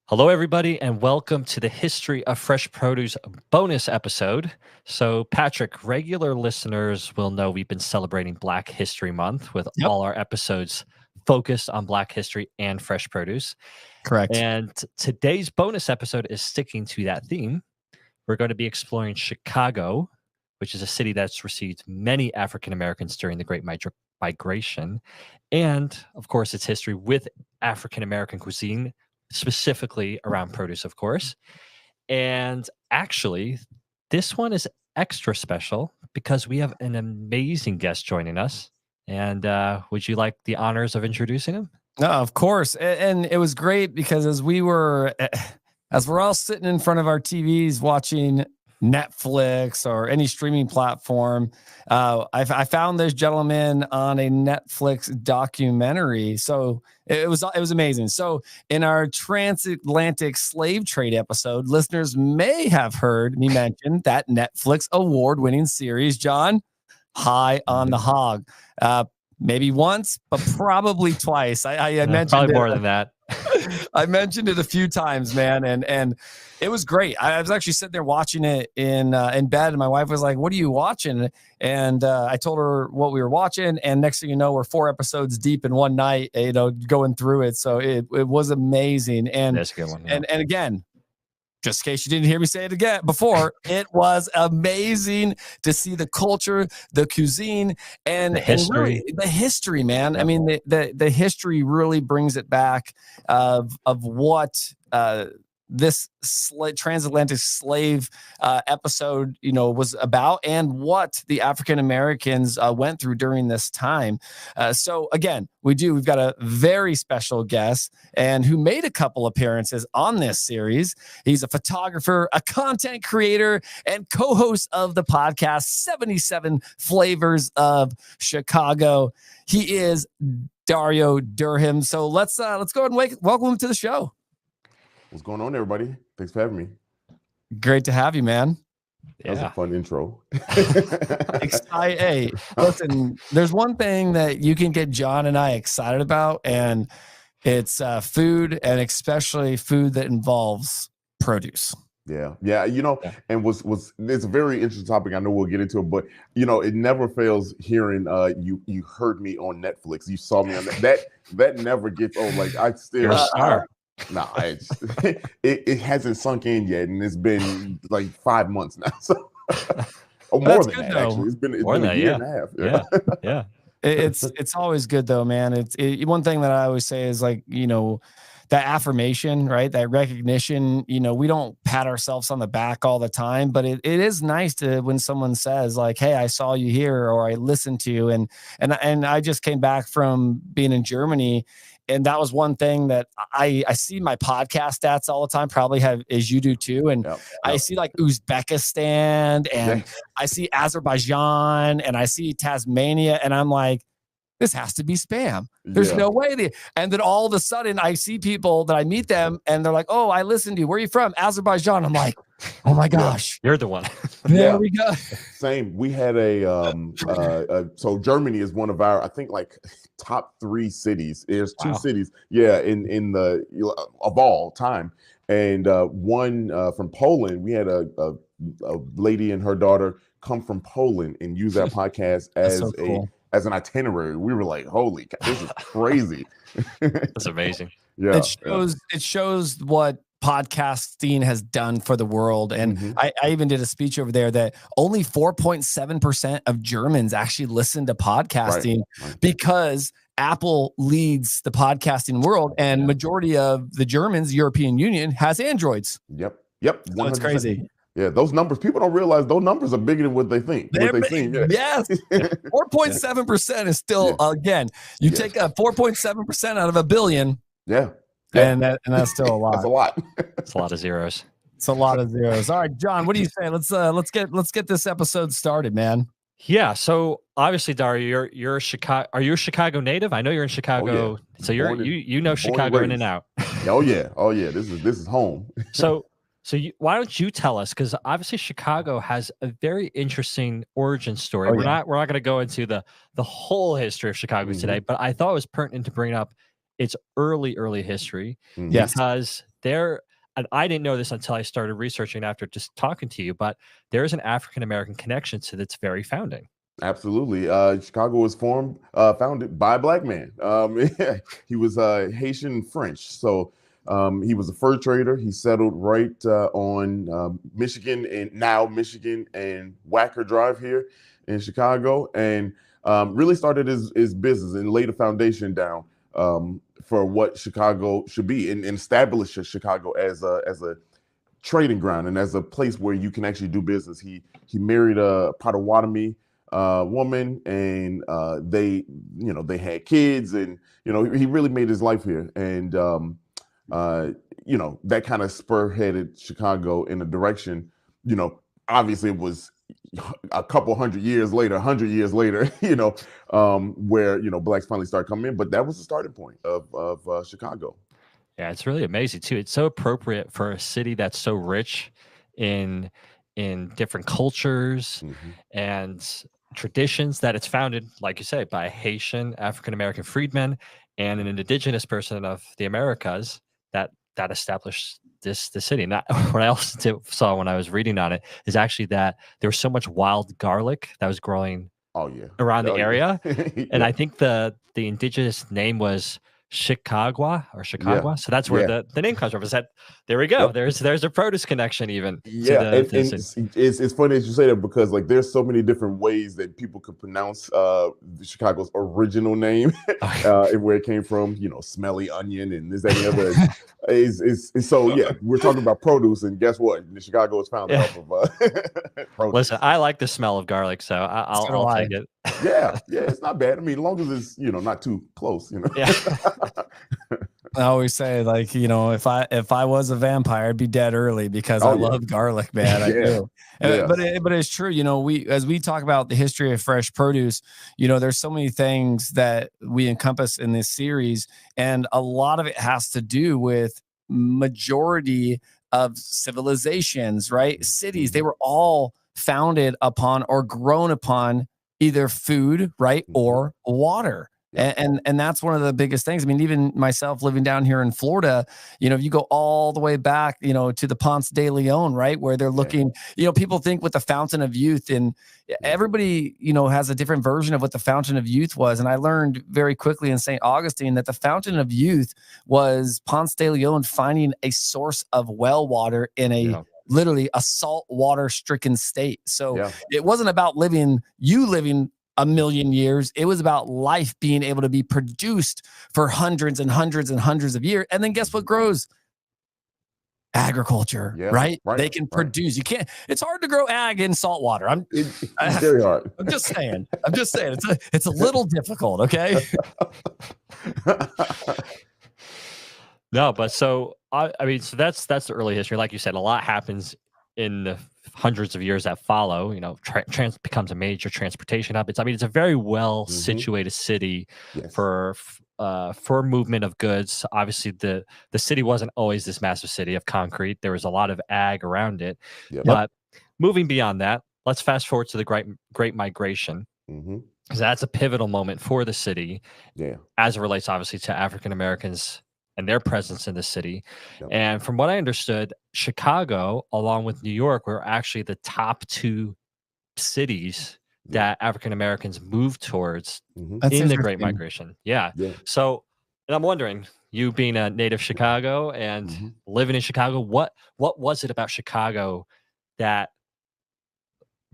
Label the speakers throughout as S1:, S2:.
S1: Hello, everybody, and welcome to the History of Fresh Produce bonus episode. So, Patrick, regular listeners will know we've been celebrating Black History Month with
S2: Yep.
S1: all our episodes focused on Black history and fresh produce.
S2: Correct.
S1: And today's bonus episode is sticking to that theme. We're going to be exploring Chicago, which is a city that's received many African Americans during the Great Migration, and, of course, its history with African American cuisine, specifically around produce, of course. And actually, this one is extra special because we have an amazing guest joining us. And would you like the honors of introducing him?
S2: No, of course. And it was great because as we're all sitting in front of our TVs watching Netflix or any streaming platform, I found this gentleman on a Netflix documentary. So it was amazing. So in our transatlantic slave trade episode, listeners may have heard me mention that Netflix award-winning series, John, High on the Hog. Maybe once, but probably twice. I mentioned
S1: probably more than that.
S2: I mentioned it a few times, man, and it was great. I was actually sitting there watching it in bed, and my wife was like, "What are you watching?" And I told her what we were watching, and next thing you know, we're 4 episodes deep in one night, going through it. So it was amazing, and
S1: That's a good one. Yeah.
S2: and again, just in case you didn't hear me say it again before, it was amazing to see the culture, the cuisine, and
S1: the history.
S2: And really, the history, man. Yeah. I mean, the history really brings it back of what this transatlantic slave episode, was about, and what the African Americans went through during this time. So again, we've got a very special guest, and who made a couple appearances on this series. He's a photographer, a content creator, and co-host of the podcast 77 Flavors of Chicago. He is Dario Durham. So let's go ahead and welcome him to the show.
S3: What's going on, everybody? Thanks for having me.
S2: Great to have you, man.
S3: That was a fun intro.
S2: Hey, listen, there's one thing that you can get John and I excited about, and it's food, and especially food that involves produce.
S3: Yeah. And it's a very interesting topic. I know we'll get into it, but it never fails hearing you heard me on Netflix. You saw me on that never gets old. Like I still No, it hasn't sunk in yet, and it's been like 5 months now. So, more than that, actually. It's been a year and a half.
S1: Yeah.
S2: It's always good though, man. One thing that I always say is like, that affirmation, right? That recognition. We don't pat ourselves on the back all the time, but it is nice to when someone says like, "Hey, I saw you here," or "I listened to you," and I just came back from being in Germany. And that was one thing that I see my podcast stats all the time, probably as you do too. And I see like Uzbekistan, and I see Azerbaijan, and I see Tasmania, and I'm like, this has to be spam. There's no way. And then all of a sudden I see people that I meet them, and they're like, "Oh, I listened to you. Where are you from?" Azerbaijan. I'm like, oh my gosh.
S1: You're the one.
S2: There we go.
S3: Same. We had so Germany is one of our, I think, like top 3 cities. There's 2 cities. Yeah. In the, of all time. And one from Poland, we had a lady and her daughter come from Poland and use our podcast as
S2: so cool.
S3: As an itinerary. We were like, holy cow, this is crazy.
S1: That's amazing.
S3: Yeah.
S2: It shows what podcasting has done for the world. And I even did a speech over there that only 4.7% of Germans actually listen to podcasting because Apple leads the podcasting world, and majority of the Germans, European Union, has Androids.
S3: Yep.
S2: So it's crazy.
S3: Yeah, those numbers, people don't realize those numbers are bigger than what they think.
S2: Yes. 4.7% is still, again, you take a 4.7% out of a billion.
S3: Yeah.
S2: And that's still a lot.
S3: That's a lot.
S1: It's a lot of zeros.
S2: It's a lot of zeros. All right, John, what do you say? Let's get this episode started, man.
S1: Yeah. So obviously, Dario, you're Chicago. Are you a Chicago native? I know you're in Chicago.
S3: Oh, yeah.
S1: So you know Chicago in and out.
S3: Oh yeah. This is home.
S1: So why don't you tell us? Because obviously Chicago has a very interesting origin story. We're not going to go into the whole history of Chicago today, but I thought it was pertinent to bring up its early history because there, and I didn't know this until I started researching after just talking to you, but there is an African American connection to its very founding.
S3: Absolutely. Chicago was founded by a black man. He was Haitian French. So he was a fur trader. He settled right on Michigan and Wacker Drive here in Chicago, and really started his business and laid a foundation down for what Chicago should be, and established Chicago as a trading ground and as a place where you can actually do business. He married a Potawatomi woman, and they had kids, and he really made his life here, and that kind of spearheaded Chicago in a direction. Obviously it was a couple 100 years later, where blacks finally started coming in, but that was the starting point of Chicago.
S1: Yeah, it's really amazing too. It's so appropriate for a city that's so rich in different cultures and traditions, that it's founded, like you say, by Haitian African American freedmen and an indigenous person of the Americas that established the city. And what I also saw when I was reading on it is actually that there was so much wild garlic that was growing around the area. And I think the indigenous name was Chicago. So that's where the name comes from. Is that there we go. There's a produce connection even.
S3: And it's funny that you say that, because like there's so many different ways that people could pronounce Chicago's original name, and where it came from. Smelly onion and this, that, and the other. So we're talking about produce, and guess what? Chicago is founded off of produce.
S1: Listen, I like the smell of garlic, so I'll take it.
S3: Yeah, it's not bad. I mean, as long as it's not too close.
S1: Yeah.
S2: I always say, like, if I was a vampire, I'd be dead early, because I love garlic, man. I do. But it's true. As we talk about the history of fresh produce, there's so many things that we encompass in this series, and a lot of it has to do with majority of civilizations, right? Cities, they were all founded upon or grown upon either food, right, or water. And that's one of the biggest things. I mean, even myself living down here in Florida, if you go all the way back, to the Ponce de Leon, right, where they're looking, people think with the Fountain of Youth, and everybody, has a different version of what the Fountain of Youth was. And I learned very quickly in St. Augustine that the Fountain of Youth was Ponce de Leon finding a source of well water in a literally a salt water stricken state. So it wasn't about living a million years. It was about life being able to be produced for hundreds and hundreds and hundreds of years. And then guess what grows? Agriculture, right? They can produce. You can't. It's hard to grow ag in salt water.
S3: It's very hard.
S2: I'm just saying. It's a little difficult. Okay.
S1: No, but so I mean, so that's the early history. Like you said, a lot happens in the hundreds of years that follow. Becomes a major transportation hub. It's a very well situated city for movement of goods. Obviously, the city wasn't always this massive city of concrete. There was a lot of ag around it. But moving beyond that, let's fast forward to the Great Migration. Because that's a pivotal moment for the city, as it relates obviously to African Americans and their presence in the city. And from what I understood, Chicago, along with New York, were actually the top two cities that African Americans moved towards in the Great Migration. So, and I'm wondering, you being a native Chicago and living in Chicago, what was it about Chicago that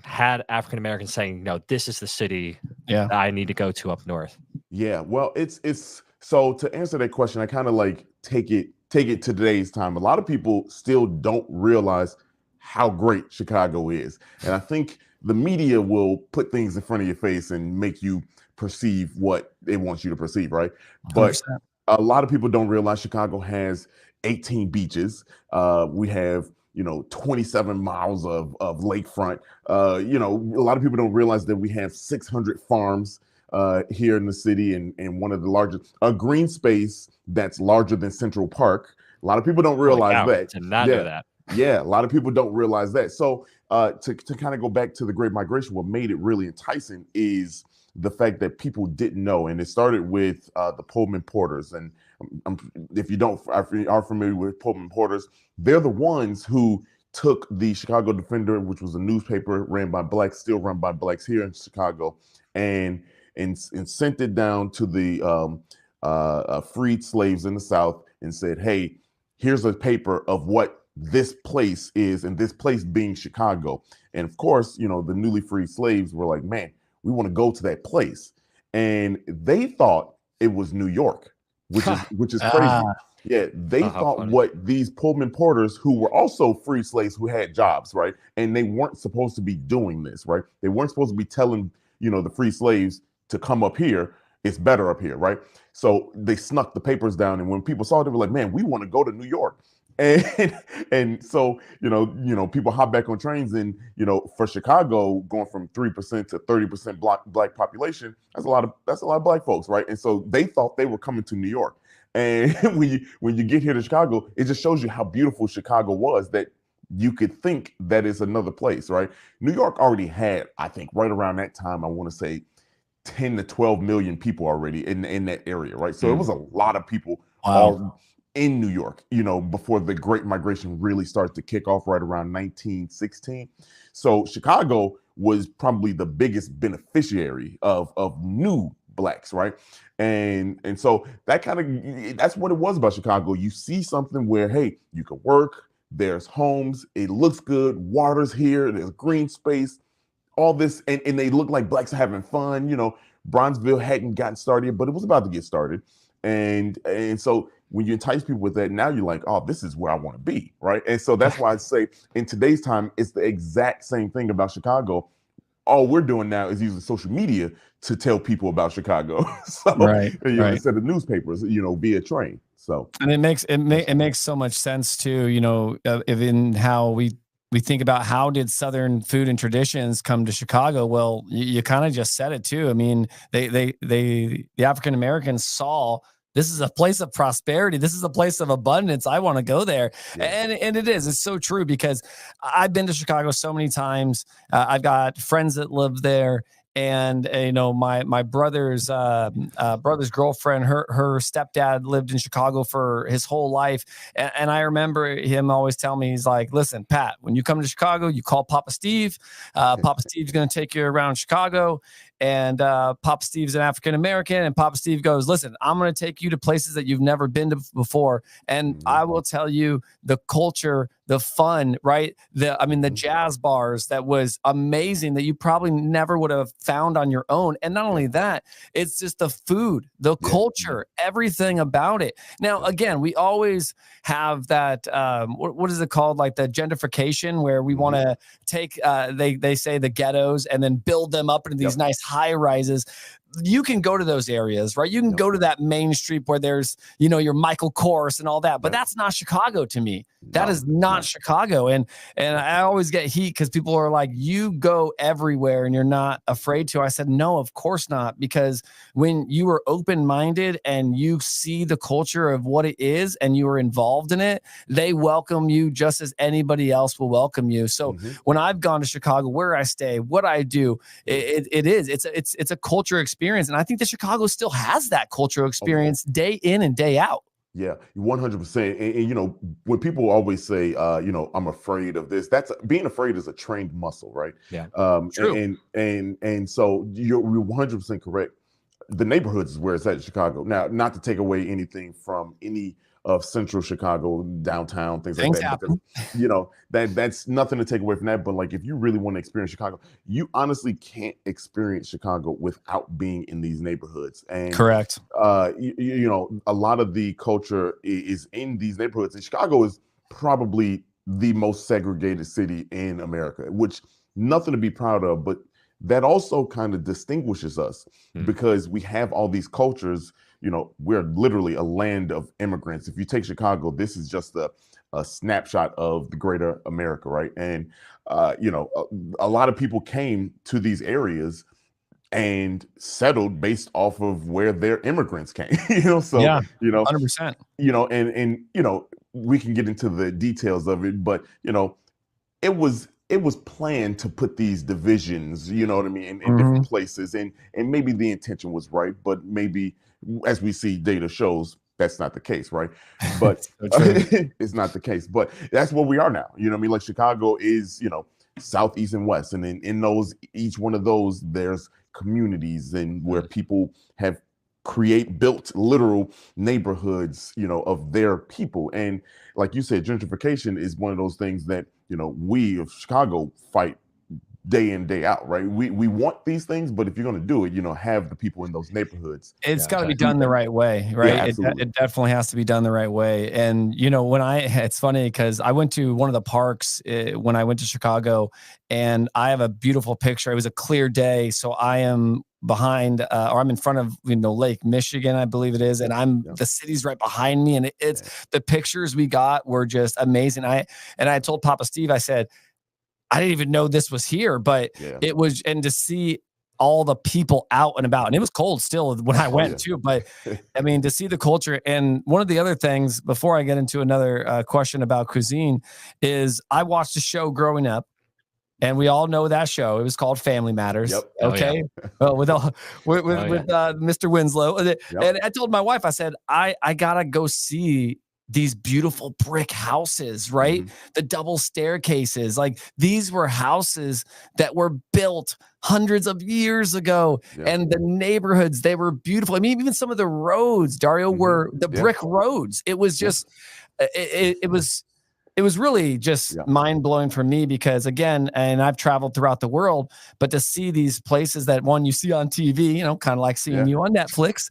S1: had African Americans saying, no, this is the city that I need to go to up north?
S3: Well, it's so to answer that question, I kind of like take it to today's time. A lot of people still don't realize how great Chicago is. And I think the media will put things in front of your face and make you perceive what they want you to perceive, right? 100%. But a lot of people don't realize Chicago has 18 beaches. We have 27 miles of lakefront. A lot of people don't realize that we have 600 farms here in the city, and one of the largest, a green space that's larger than Central Park. A lot of people don't realize that.
S1: Did not know that.
S3: Yeah, a lot of people don't realize that. So to kind of go back to the Great Migration, what made it really enticing is the fact that people didn't know, and it started with the Pullman Porters. And if you don't are familiar with Pullman Porters, they're the ones who took the Chicago Defender, which was a newspaper ran by blacks, still run by blacks here in Chicago, and sent it down to the freed slaves in the South and said, "Hey, here's a paper of what this place is," and this place being Chicago. And of course, the newly freed slaves were like, "Man, we want to go to that place," and they thought it was New York, which is crazy. Yeah, they thought
S1: funny.
S3: what these Pullman Porters, who were also free slaves who had jobs, right? And they weren't supposed to be doing this, right? They weren't supposed to be telling, the free slaves to come up here. It's better up here, right? So they snuck the papers down. And when people saw it, they were like, "Man, we want to go to New York." And so, people hop back on trains, and, for Chicago, going from 3% to 30% black population, that's a lot of black folks, right? And so they thought they were coming to New York. And when you get here to Chicago, it just shows you how beautiful Chicago was, that you could think that is another place, right? New York already had, I think, right around that time, I want to say 10 to 12 million people already in that area, right? So it was a lot of people all in New York, before the Great Migration really started to kick off right around 1916. So Chicago was probably the biggest beneficiary of new blacks, right? And so that's what it was about Chicago. You see something where, hey, you can work, there's homes, it looks good, water's here, there's green space, all this, and they look like blacks are having fun. Bronzeville hadn't gotten started, but it was about to get started. And so when you entice people with that, now you're like, "Oh, this is where I want to be," right? And so that's why I say in today's time, it's the exact same thing about Chicago. All we're doing now is using social media to tell people about Chicago. So,
S2: right.
S3: Instead of newspapers, via train. So,
S2: and it makes so much sense too, in how we think about how did Southern food and traditions come to Chicago. Well, you kind of just said it too. I mean, the African Americans saw this is a place of prosperity. This is a place of abundance. I want to go there. Yeah. And it is. It's so true, because I've been to Chicago so many times. I've got friends that live there. And my brother's girlfriend, her stepdad lived in Chicago for his whole life, and I remember him always telling me, he's like, "Listen, Pat, when you come to Chicago, you call Papa Steve. Papa Steve's going to take you around Chicago." And Papa Steve's an African American, and Papa Steve goes, "Listen, I'm going to take you to places that you've never been to before, and I will tell you the culture, the fun, right? The jazz bars, that was amazing, that you probably never would have found on your own. And not only that, it's just the food, the culture, everything about it." Now, again, we always have that, what is it called? Like the gentrification, where we want to take, they say the ghettos and then build them up into these nice high rises. You can go to those areas, right? You can go to that main street where there's, your Michael Kors and all that, but that's not Chicago to me. That is not Chicago. And I always get heat because people are like, "You go everywhere and you're not afraid to." I said, "No, of course not." Because when you are open-minded and you see the culture of what it is and you are involved in it, they welcome you just as anybody else will welcome you. So when I've gone to Chicago, where I stay, what I do, it's a culture experience. And I think that Chicago still has that cultural experience day in and day out.
S3: Yeah, 100%. And when people always say, "I'm afraid of this," that's being afraid is a trained muscle, right?
S1: Yeah.
S2: True.
S3: And so you're 100% correct. The neighborhoods is where it's at in Chicago. Now, not to take away anything from any of central Chicago, downtown, things like that.
S2: Happen.
S3: Because, that's nothing to take away from that. But like, if you really want to experience Chicago, you honestly can't experience Chicago without being in these neighborhoods. And
S2: correct.
S3: A lot of the culture is in these neighborhoods. And Chicago is probably the most segregated city in America, which nothing to be proud of, but that also kind of distinguishes us because we have all these cultures. We're literally a land of immigrants. If you take Chicago, this is just a snapshot of the greater America, right? And a lot of people came to these areas and settled based off of where their immigrants came. So
S2: yeah, 100%.
S3: And we can get into the details of it, but it was it was planned to put these divisions, you know what I mean, in different places, and maybe the intention was right, but maybe, as we see, data shows that's not the case, right? But it's not the case. But that's where we are now. You know what I mean? Like Chicago is, south, east, and west, and in those, each one of those, there's communities and where people have built literal neighborhoods, of their people. And like you said, gentrification is one of those things that, we of Chicago fight day in, day out, right? We want these things, but if you're going to do it, have the people in those neighborhoods.
S2: It's got to be done the right way, right?
S3: Yeah,
S2: it definitely has to be done the right way. And it's funny because I went to one of the parks when I went to Chicago, and I have a beautiful picture. It was a clear day, so I am behind, or I'm in front of Lake Michigan, I believe it is, and the city's right behind me, and it's the pictures we got were just amazing. I told Papa Steve, I said, I didn't even know this was here, but it was, and to see all the people out and about, and it was cold still when I went too, but I mean, to see the culture. And one of the other things, before I get into another question about cuisine, is I watched a show growing up, and we all know that show. It was called Family Matters.
S3: Yep.
S2: Okay. With Mr. Winslow. And I told my wife, I said, I gotta go see these beautiful brick houses, right? The double staircases. Like, these were houses that were built hundreds of years ago. And the neighborhoods, they were beautiful. I mean, even some of the roads, Dario, were the brick roads. It was just, it was really just mind-blowing for me, because again, and I've traveled throughout the world, but to see these places that you see on TV, kind of like seeing you on Netflix,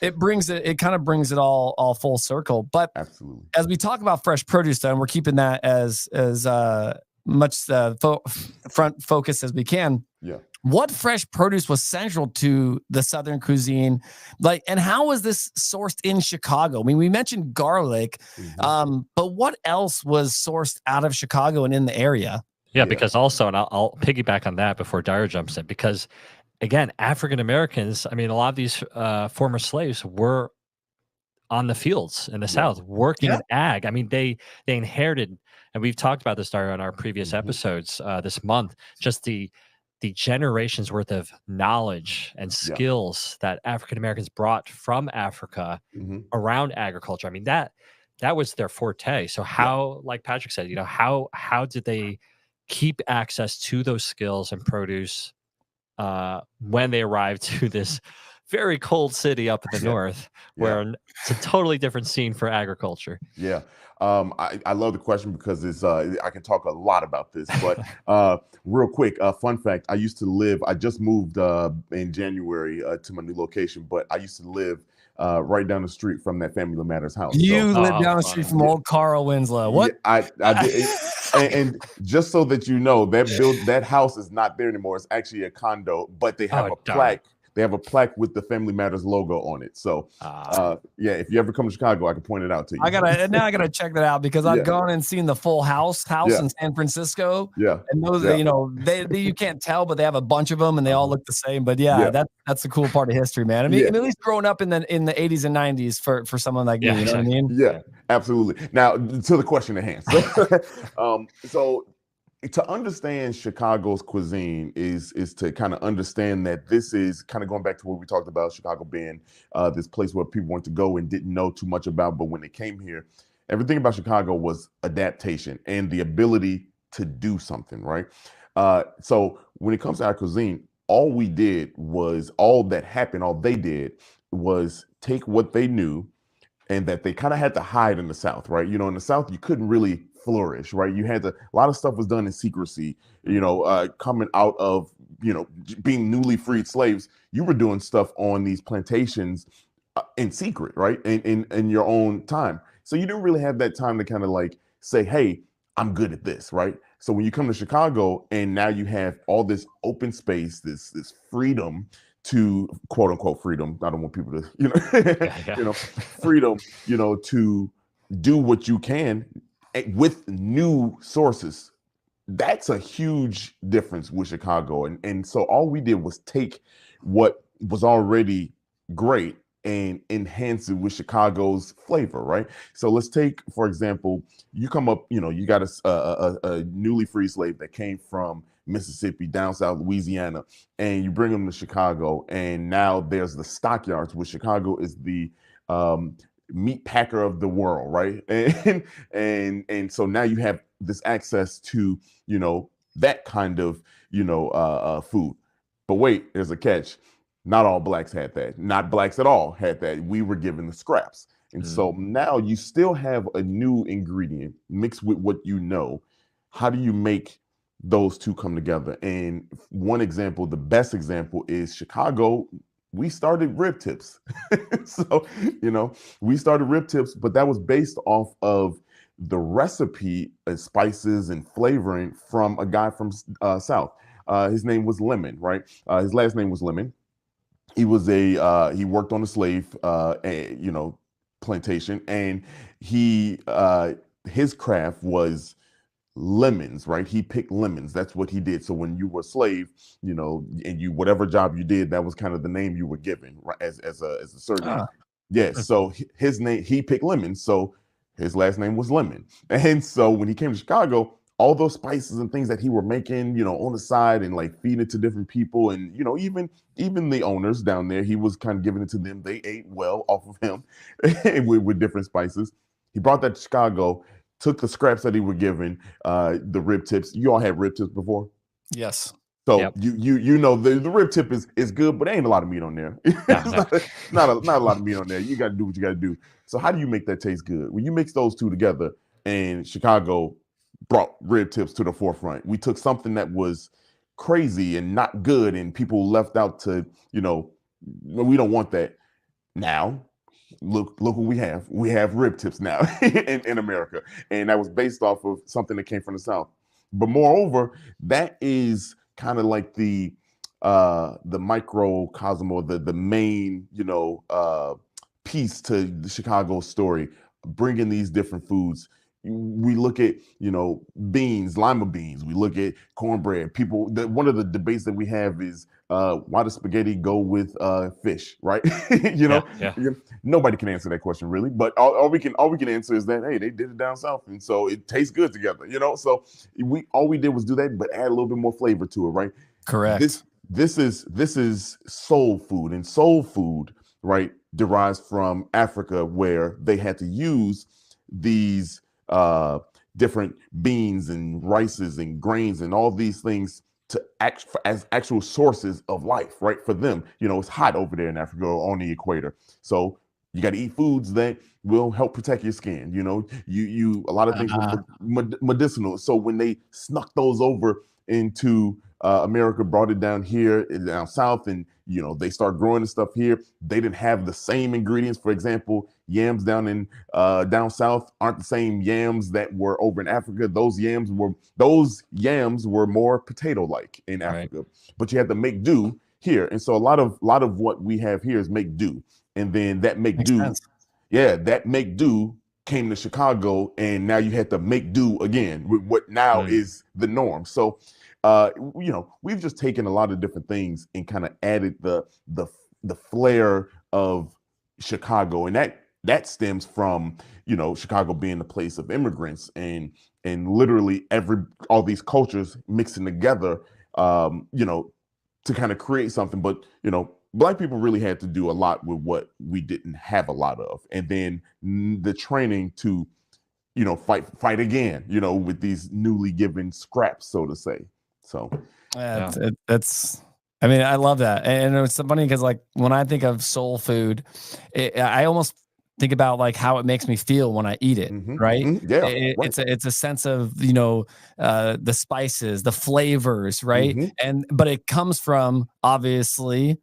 S2: it kind of brings it all full circle. But
S3: absolutely,
S2: as we talk about fresh produce, and we're keeping that as much front focus as we can. What fresh produce was central to the Southern cuisine? And how was this sourced in Chicago? I mean, we mentioned garlic, but what else was sourced out of Chicago and in the area?
S1: Yeah, because also, and I'll piggyback on that before Dario jumps in, because again, African Americans, I mean, a lot of these former slaves were on the fields in the South working in ag. I mean, they inherited, and we've talked about this, Dario, in our previous episodes this month, just the generations worth of knowledge and skills that African Americans brought from Africa around agriculture. I mean, that was their forte. So how, like Patrick said, how did they keep access to those skills and produce when they arrived to this very cold city up in the north, where it's a totally different scene for agriculture?
S3: Yeah. I love the question, because it's I can talk a lot about this, but real quick, fun fact, I just moved in January to my new location, but I used to live right down the street from that Family Matters house.
S2: You live down the street from old Carl Winslow. What?
S3: I did. And just so that you know, that house is not there anymore. It's actually a condo, but they have a plaque. They have a plaque with the Family Matters logo on it. So, if you ever come to Chicago, I can point it out to you.
S2: I gotta check that out, because I've gone and seen the Full House in San Francisco. And those, you can't tell, but they have a bunch of them, and they all look the same. But that's the cool part of history, man. I mean, at least growing up in the 80s and 90s for someone like me, you know what I mean?
S3: Yeah, absolutely. Now to the question at hand. So to understand Chicago's cuisine is to kind of understand that this is kind of going back to what we talked about, Chicago being this place where people want to go and didn't know too much about, but when they came here, everything about Chicago was adaptation and the ability to do something, right? So when it comes to our cuisine, all they did was take what they knew, and that they kind of had to hide in the South, right? In the South, you couldn't really flourish, right? A lot of stuff was done in secrecy, coming out of, being newly freed slaves. You were doing stuff on these plantations in secret, right? In your own time. So you didn't really have that time to kind of like say, hey, I'm good at this, right? So when you come to Chicago, and now you have all this open space, this freedom to, quote unquote freedom. I don't want people to, freedom, to do what you can with new sources. That's a huge difference with Chicago. And so all we did was take what was already great and enhance it with Chicago's flavor, right? So let's take, for example, you come up, you got a newly freed slave that came from Mississippi, down south Louisiana, and you bring them to Chicago, and now there's the stockyards, which Chicago is the meat packer of the world, right? And so now you have this access to that kind of food. But wait, there's a catch. Not all blacks had that. Not blacks at all had that. We were given the scraps. And so now you still have a new ingredient mixed with what you know. How do you make those two come together? And one example, the best example, is Chicago. We started rib tips. So, we started rib tips, but that was based off of the recipe and spices and flavoring from a guy from South. His name was Lemon, right? His last name was Lemon. He was he worked on a slave, plantation, and his craft was lemons, right? He picked lemons. That's what he did. So when you were a slave, and whatever job you did, that was kind of the name you were given, right? As a surname. Yeah. So his name, he picked lemons. So his last name was Lemon. And so when he came to Chicago, all those spices and things that he were making, on the side and like feeding it to different people, and even the owners down there, he was kind of giving it to them. They ate well off of him with different spices. He brought that to Chicago, took the scraps that he were given, the rib tips. You all had rib tips before?
S2: Yes.
S3: So yep. The rib tip is good, but there ain't a lot of meat on there. not a lot of meat on there. You got to do what you got to do. So how do you make that taste good? When you mix those two together, and Chicago brought rib tips to the forefront. We took something that was crazy and not good, and people left out to, we don't want that. Now, look what we have. We have rib tips now in America. And that was based off of something that came from the South. But moreover, that is kind of like the microcosm, or the main, piece to the Chicago story, bringing these different foods. We look at, beans, lima beans. We look at cornbread. One of the debates that we have is why does spaghetti go with fish, right? Nobody can answer that question really, but all we can answer is that, hey, they did it down south, and so it tastes good together. So all we did was do that, but add a little bit more flavor to it, right?
S2: Correct.
S3: This is soul food, and soul food, right, derives from Africa, where they had to use these different beans and rices and grains and all these things to act as actual sources of life, right? For them, it's hot over there in Africa on the equator, so you got to eat foods that will help protect your skin. A lot of things were medicinal. So when they snuck those over into America, brought it down here and down south, and they start growing the stuff here, they didn't have the same ingredients. For example, yams down south aren't the same yams that were over in Africa. Those yams were more potato-like in Africa, right. But you had to make do here, and so a lot of what we have here is make do, and then that make do came to Chicago, and now you had to make do again with what now is the norm. So we've just taken a lot of different things and kind of added the flair of Chicago, and that stems from Chicago being the place of immigrants and literally all these cultures mixing together, to kind of create something. But Black people really had to do a lot with what we didn't have a lot of, and then the training to fight again, with these newly given scraps, so to say. So
S2: that's, I mean, I love that. And it's funny because like when I think of soul food, I almost think about like how it makes me feel when I eat it. Mm-hmm. Right. Mm-hmm. Yeah. Right. It's a sense of, the spices, the flavors. Right. Mm-hmm. But it comes from obviously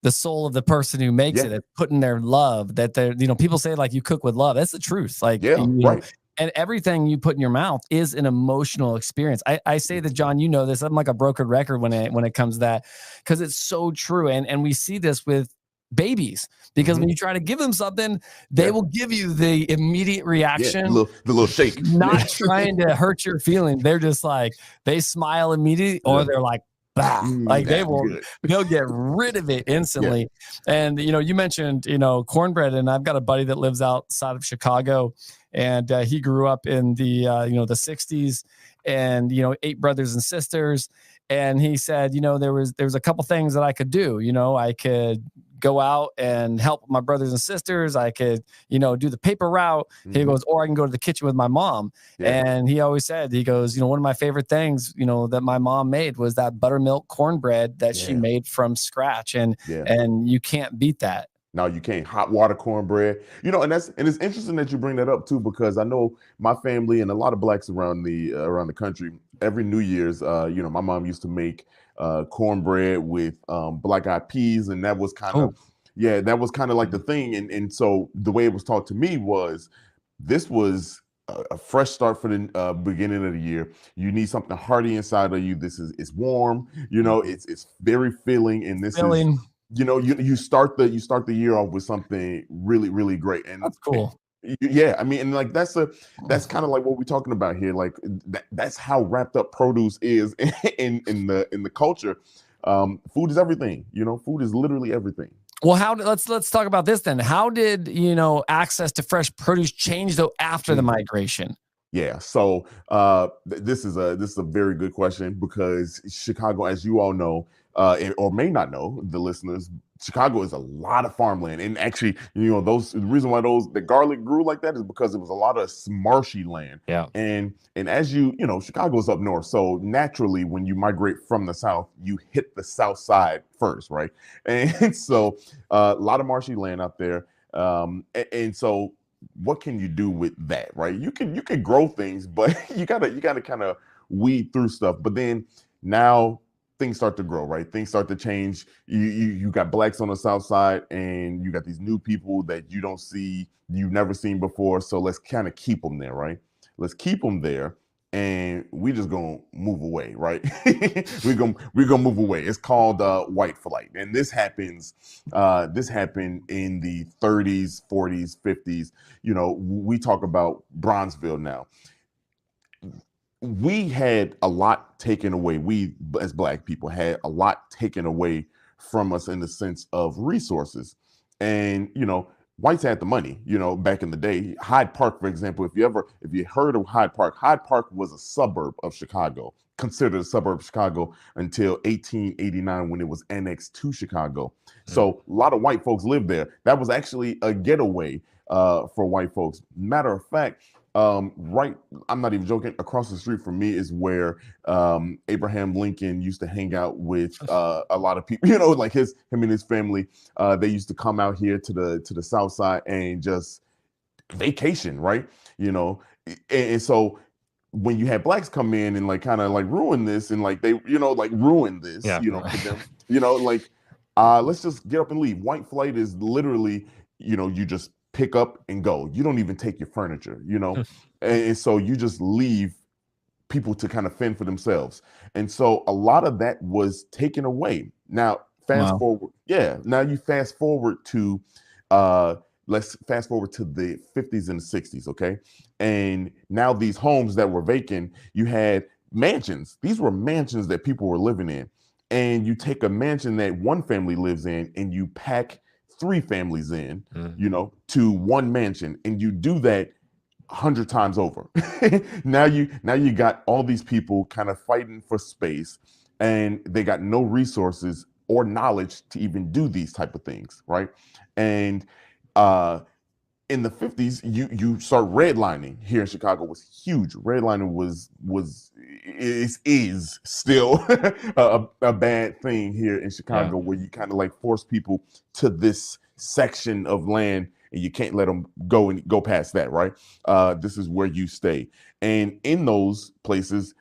S2: the soul of the person who makes it, putting their love, that they're, people say like you cook with love. That's the truth. Like, right. And everything you put in your mouth is an emotional experience. I say that, John, this. I'm like a broken record when it comes to that, because it's so true. And we see this with babies, because when you try to give them something, they will give you the immediate reaction,
S3: the little shake,
S2: not trying to hurt your feelings. They're just like, they smile immediately, or they're like, bah, like
S3: That's good.
S2: they'll get rid of it
S3: Yeah.
S2: instantly. And, you mentioned, cornbread, and I've got a buddy that lives outside of Chicago, and he grew up in the, the 60s, and, 8 brothers and sisters. And he said, there was a couple things that I could do. I could go out and help my brothers and sisters. I could, do the paper route. He goes, or I can go to the kitchen with my mom.
S3: Yeah.
S2: And he always said, he goes, one of my favorite things, that my mom made was that buttermilk cornbread that she made from scratch. And you can't beat that.
S3: No, you can't. Hot water cornbread, and it's interesting that you bring that up too, because I know my family and a lot of blacks around the country, every New Year's, my mom used to make cornbread with black eyed peas, and that was kind of like the thing. And so the way it was taught to me was this was a fresh start for the beginning of the year. You need something hearty inside of you. It's warm, it's very filling, and this is. You start the year off with something really, really great, and
S2: that's cool.
S3: Yeah, I mean, and like that's kind of like what we're talking about here. Like that's how wrapped up produce is in the culture. Food is everything. Food is literally everything.
S2: Well, let's talk about this then. How did access to fresh produce change though after the migration?
S3: Yeah, so this is a very good question, because Chicago, as you all know, or may not know, the listeners, Chicago is a lot of farmland, and actually, the reason why the garlic grew like that is because it was a lot of marshy land.
S1: Yeah,
S3: and as Chicago's up north, so naturally, when you migrate from the south, you hit the south side first, right? And so a lot of marshy land out there, and so. What can you do with that, right? You can grow things, but you gotta kind of weed through stuff. But then now things start to grow, right? Things start to change. You got blacks on the south side, and you got these new people that you've never seen before. So let's kind of keep them there, right? Let's keep them there, and we just gonna move away, right? we're gonna move away. It's called white flight, and this happened in the 30s, 40s, 50s. We talk about Bronzeville now. We had a lot taken away. We, as black people, had a lot taken away from us in the sense of resources, and whites had the money, back in the day. Hyde Park, for example, if you heard of Hyde Park was a suburb of Chicago, considered a suburb of Chicago until 1889 when it was annexed to Chicago. So a lot of white folks lived there. That was actually a getaway for white folks. Matter of fact, right, I'm not even joking, across the street from me is where Abraham Lincoln used to hang out with a lot of people, like him and his family. They used to come out here to the south side and just vacation, right? And so when you had blacks come in and like kind of like ruin this, and like they ruin this, for them, like let's just get up and leave. White flight is literally, you just pick up and go. You don't even take your furniture, and so you just leave people to kind of fend for themselves. And so a lot of that was taken away. Now, forward. Yeah. Now you fast forward to, let's fast forward to the 50s and the 60s. Okay. And now these homes that were vacant, you had mansions. These were mansions that people were living in. And you take a mansion that one family lives in and you pack 3 families in, to one mansion, and you do that 100 times over. now you got all these people kind of fighting for space, and they got no resources or knowledge to even do these type of things, right? And in the 50s, you start redlining here in Chicago was huge. Redlining is still a bad thing here in Chicago, where you kind of like force people to this section of land and you can't let them go past that, right? This is where you stay. And in those places,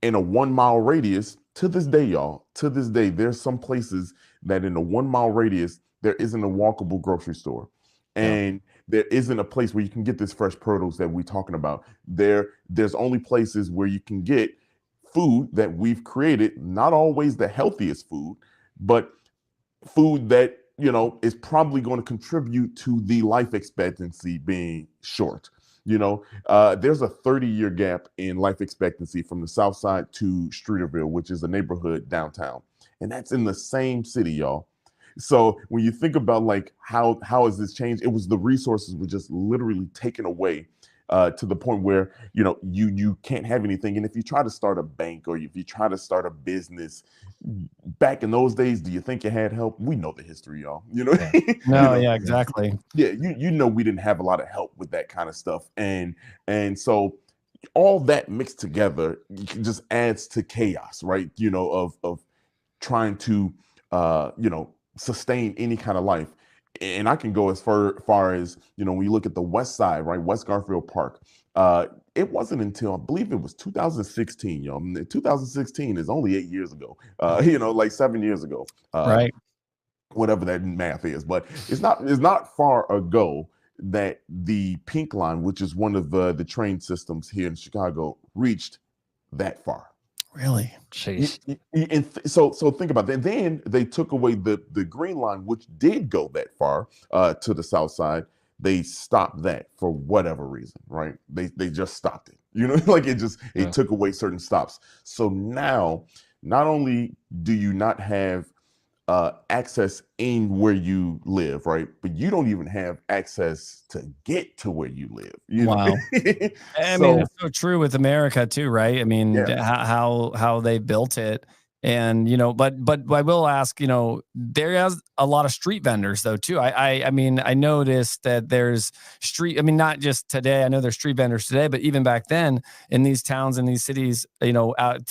S3: in a 1 mile radius, to this day, y'all, there's some places that in a 1 mile radius, there isn't a walkable grocery store. And there isn't a place where you can get this fresh produce that we're talking about. There's only places where you can get food that we've created, not always the healthiest food, but food that, is probably going to contribute to the life expectancy being short. There's a 30-year gap in life expectancy from the South Side to Streeterville, which is a neighborhood downtown, and that's in the same city, y'all. So when you think about like how has this changed, it was the resources were just literally taken away to the point where you can't have anything. And if you try to start a bank or if you try to start a business back in those days, do you think you had help? We know the history, y'all.
S2: No, yeah, exactly.
S3: Yeah, we didn't have a lot of help with that kind of stuff, and so all that mixed together just adds to chaos, right? Of trying to sustain any kind of life. And I can go as far as, when you look at the West Side, right? West Garfield Park. It wasn't until I believe it was 2016, 2016 is only 8 years ago, like 7 years ago.
S2: Right.
S3: Whatever that math is, but it's not far ago that the Pink Line, which is one of the train systems here in Chicago, reached that far.
S2: Really?
S1: Jeez.
S3: And so think about that. Then they took away the Green Line, which did go that far to the South Side. They stopped that for whatever reason, right? They just stopped it. Like it took away certain stops. So now, not only do you not have access in where you live, right? But you don't even have access to get to where you live.
S2: Wow. I mean, it's so true with America too, right? I mean, how they built it. And, but I will ask, there is a lot of street vendors though, too. I mean, I noticed that there's not just today, I know there's street vendors today, but even back then in these towns and these cities, around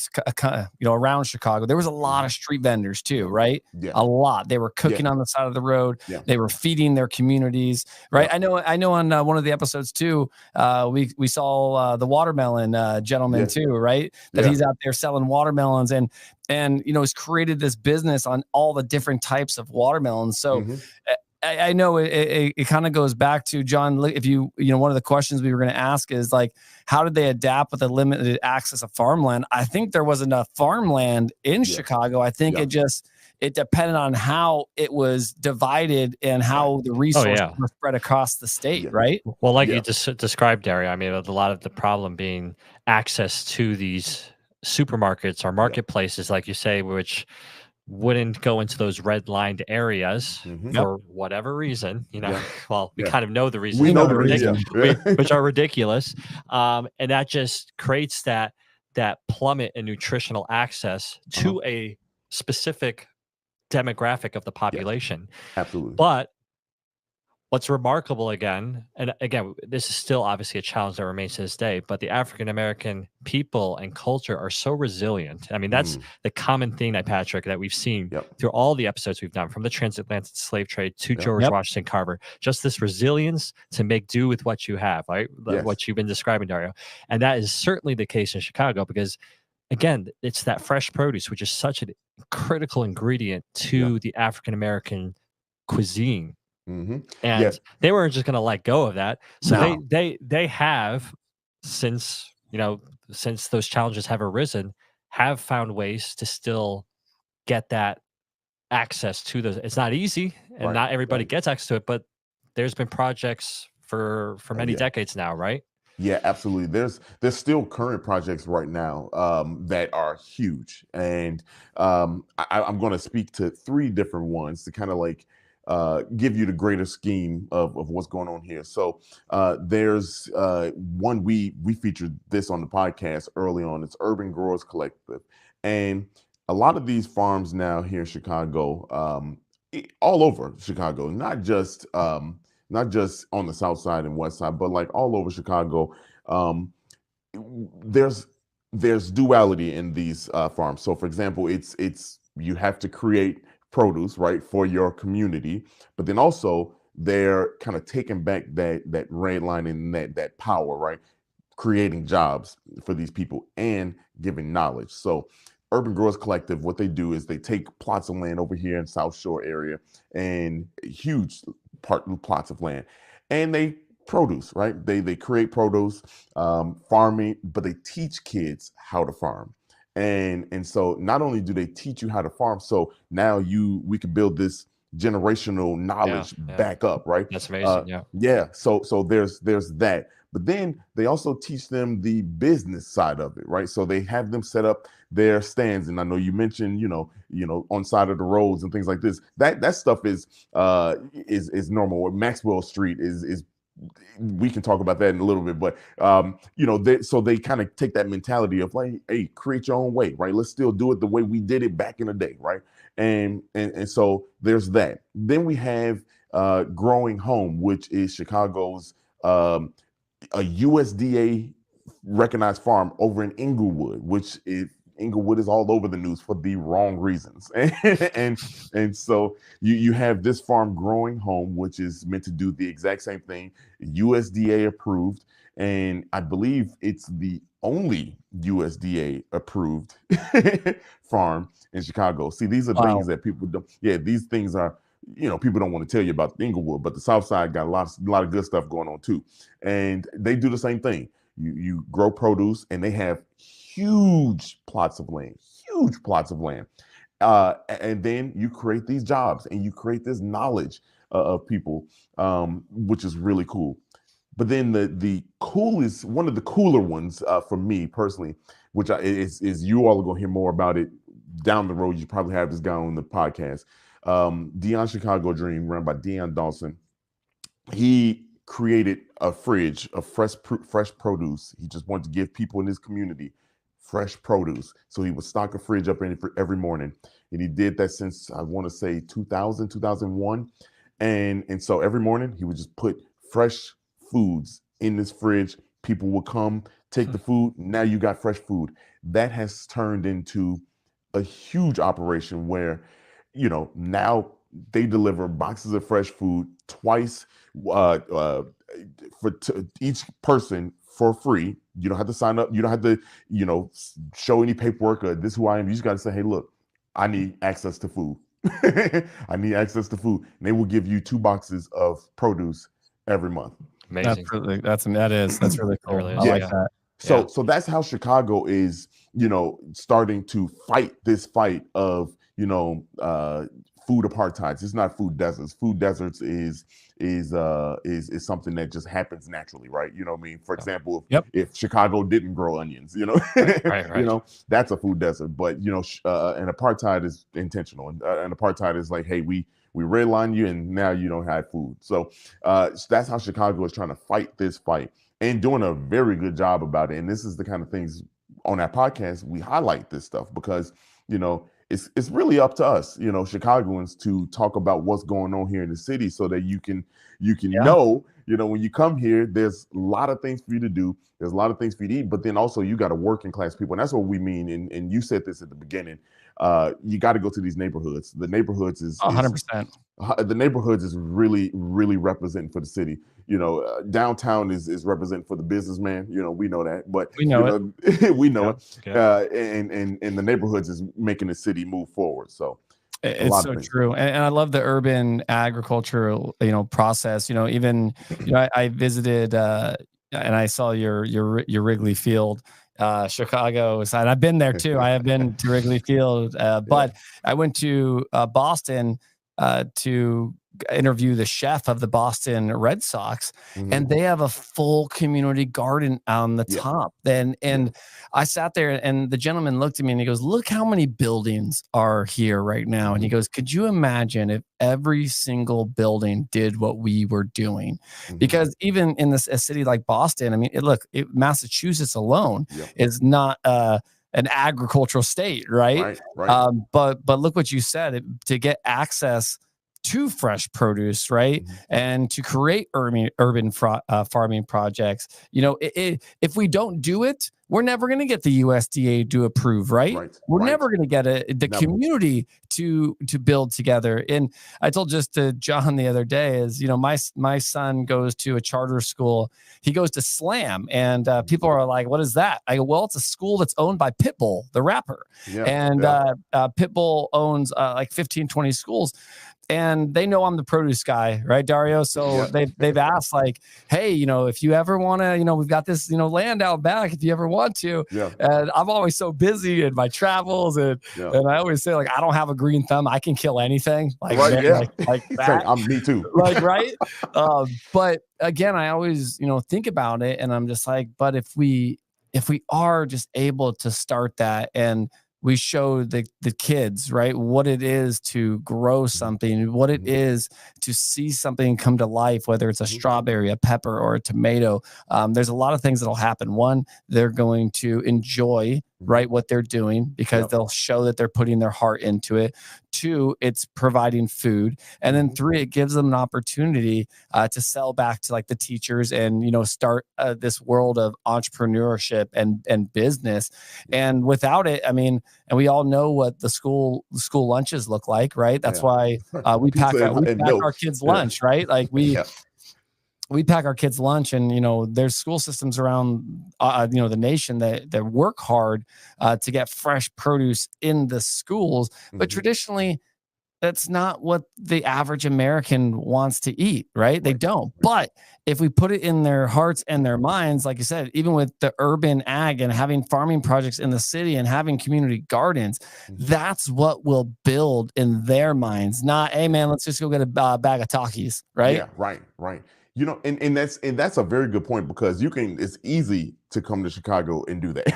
S2: Chicago, there was a lot of street vendors too, right?
S3: Yeah.
S2: A lot. They were cooking on the side of the road.
S3: Yeah.
S2: They were feeding their communities, right?
S3: Yeah.
S2: I know on one of the episodes too, we saw the watermelon gentleman too, right? That he's out there selling watermelons and has created this business on all the different types of watermelons. So I know it kind of goes back to, John, if one of the questions we were going to ask is like, how did they adapt with the limited access of farmland? I think there was enough farmland in Chicago. I think it depended on how it was divided and how the resources were spread across the state, right?
S1: Well, like you just described, Dario, I mean, a lot of the problem being access to these supermarkets or marketplaces, like you say, which wouldn't go into those red-lined areas for whatever reason, Well, we kind of know the reason.
S3: We know the reason,
S1: which are ridiculous, and that just creates that plummet in nutritional access to a specific demographic of the population.
S3: Absolutely.
S1: But what's remarkable again, this is still obviously a challenge that remains to this day, but the African American people and culture are so resilient. I mean, that's the common thing, Patrick, that we've seen through all the episodes we've done, from the transatlantic slave trade to George Washington Carver. Just this resilience to make do with what you have, right? What you've been describing, Dario. And that is certainly the case in Chicago because, again, it's that fresh produce, which is such a critical ingredient to the African American cuisine. And they weren't just going to let go of that. So they have, since those challenges have arisen, have found ways to still get that access to those. It's not easy, and not everybody gets access to it, but there's been projects for many decades now, right?
S3: Yeah, absolutely. There's still current projects right now that are huge, and I'm going to speak to 3 different ones to kind of like give you the greater scheme of what's going on here. So there's one we featured this on the podcast early on. It's Urban Growers Collective, and a lot of these farms now here in Chicago, all over Chicago, not just on the South Side and West Side, but like all over Chicago. There's duality in these farms. So, for example, it's you have to create produce, right, for your community, but then also they're kind of taking back that red line and that power, right, creating jobs for these people and giving knowledge. So Urban Growers Collective, what they do is they take plots of land over here in South Shore area and huge plots of land, and they produce, right? They create produce, farming, but they teach kids how to farm. And so not only do they teach you how to farm, so now we can build this generational knowledge
S1: Yeah.
S3: back up, right?
S1: That's amazing.
S3: So there's that. But then they also teach them the business side of it, right? So they have them set up their stands, and I know you mentioned, on side of the roads and things like this. That stuff is normal. Maxwell Street is we can talk about that in a little bit, but they kind of take that mentality of like, hey, create your own way, right? Let's still do it the way we did it back in the day, right? And so there's that. Then we have Growing Home, which is Chicago's a USDA recognized farm over in Inglewood, which is Inglewood is all over the news for the wrong reasons. and so you have this farm, Growing Home, which is meant to do the exact same thing, USDA approved, and I believe it's the only USDA approved farm in Chicago. See, these are things that people don't. Yeah, these things are. People don't want to tell you about Inglewood, but the South Side got a lot of good stuff going on too, and they do the same thing. You grow produce, and they have huge plots of land, and then you create these jobs and you create this knowledge of people, which is really cool. But then the coolest, one of the cooler ones for me personally, which is you all are going to hear more about it down the road. You probably have this guy on the podcast. Dion Chicago Dream, run by Dion Dawson. He created a fridge of fresh produce. He just wanted to give people in his community fresh produce. So he would stock a fridge up every morning. And he did that since, I want to say 2000, 2001. And so every morning he would just put fresh foods in this fridge. People would come, take the food. Now you got fresh food. That has turned into a huge operation where now they deliver boxes of fresh food twice for each person for free. You don't have to sign up. You don't have to, show any paperwork or this is who I am. You just got to say, hey, look, I need access to food. I need access to food. And they will give you 2 boxes of produce every month.
S1: Amazing.
S2: That's really cool.
S1: Really
S2: I like that.
S3: So that's how Chicago is, starting to fight this fight of, food apartheid. It's not food deserts. Food deserts is something that just happens naturally, right? You know what I mean? For example, if Chicago didn't grow onions,
S1: right.
S3: That's a food desert. But an apartheid is intentional, and apartheid is like, hey, we redline you, and now you don't have food. So that's how Chicago is trying to fight this fight and doing a very good job about it. And this is the kind of things on our podcast we highlight this stuff because it's really up to us, Chicagoans, to talk about what's going on here in the city so that you can know, when you come here, there's a lot of things for you to do. There's a lot of things for you to eat, but then also you got to working class people. And that's what we mean. And you said this at the beginning. You got to go to these neighborhoods. The neighborhoods is
S2: 100%.
S3: The neighborhoods is really, really representing for the city. Downtown is representing for the businessman. We know that, but
S2: we know
S3: it. We know it.
S1: Yeah.
S3: And the neighborhoods is making the city move forward. So
S2: it's so true. And I love the urban agricultural, process. Even I visited and I saw your Wrigley Field. Chicago side. I've been there too. I have been to Wrigley Field, but I went to Boston to interview the chef of the Boston Red Sox, and they have a full community garden on the top. And I sat there, and the gentleman looked at me and he goes, "Look how many buildings are here right now." And he goes, "Could you imagine if every single building did what we were doing?" Because even in a city like Boston, I mean, Massachusetts alone is not an agricultural state, right? But look what you said, to get access to fresh produce, right? And to create urban farming projects. If we don't do it, we're never going to get the USDA to approve, right? We're never going to get the community to build together. And I told just to John the other day is, my son goes to a charter school. He goes to Slam, and people are like, "What is that?" I go, "Well, it's a school that's owned by Pitbull, the rapper." Pitbull owns like 15, 20 schools. And they know I'm the produce guy, right, Dario? So they've asked, like, "Hey, if you ever want to, we've got this, land out back. If you ever want want to.
S3: Yeah.
S2: And I'm always so busy in my travels, and I always say, like, I don't have a green thumb. I can kill anything. Like,
S3: right.
S2: man,
S3: Yeah.
S2: like that.
S3: I'm me too.
S2: Like, right. But again, I always, think about it, and I'm just like, but if we are just able to start that, and we show the kids, right, what it is to grow something, what it is to see something come to life, whether it's a strawberry, a pepper, or a tomato. There's a lot of things that'll happen. One, they're going to enjoy, right, what they're doing, because they'll show that they're putting their heart into it. Two, it's providing food. And then three, it gives them an opportunity to sell back to like the teachers, and, start this world of entrepreneurship and business. And without it, I mean, and we all know what the school lunches look like, right? That's why we pack our kids' lunch, right? Like we pack our kids' lunch, and there's school systems around the nation that work hard to get fresh produce in the schools, but traditionally that's not what the average American wants to eat, right? They don't. But if we put it in their hearts and their minds, like you said, even with the urban ag and having farming projects in the city and having community gardens, that's what will build in their minds. Not, hey man, let's just go get a bag of Takis, right?
S3: Yeah, right. And that's a very good point, because it's easy to come to Chicago and do that.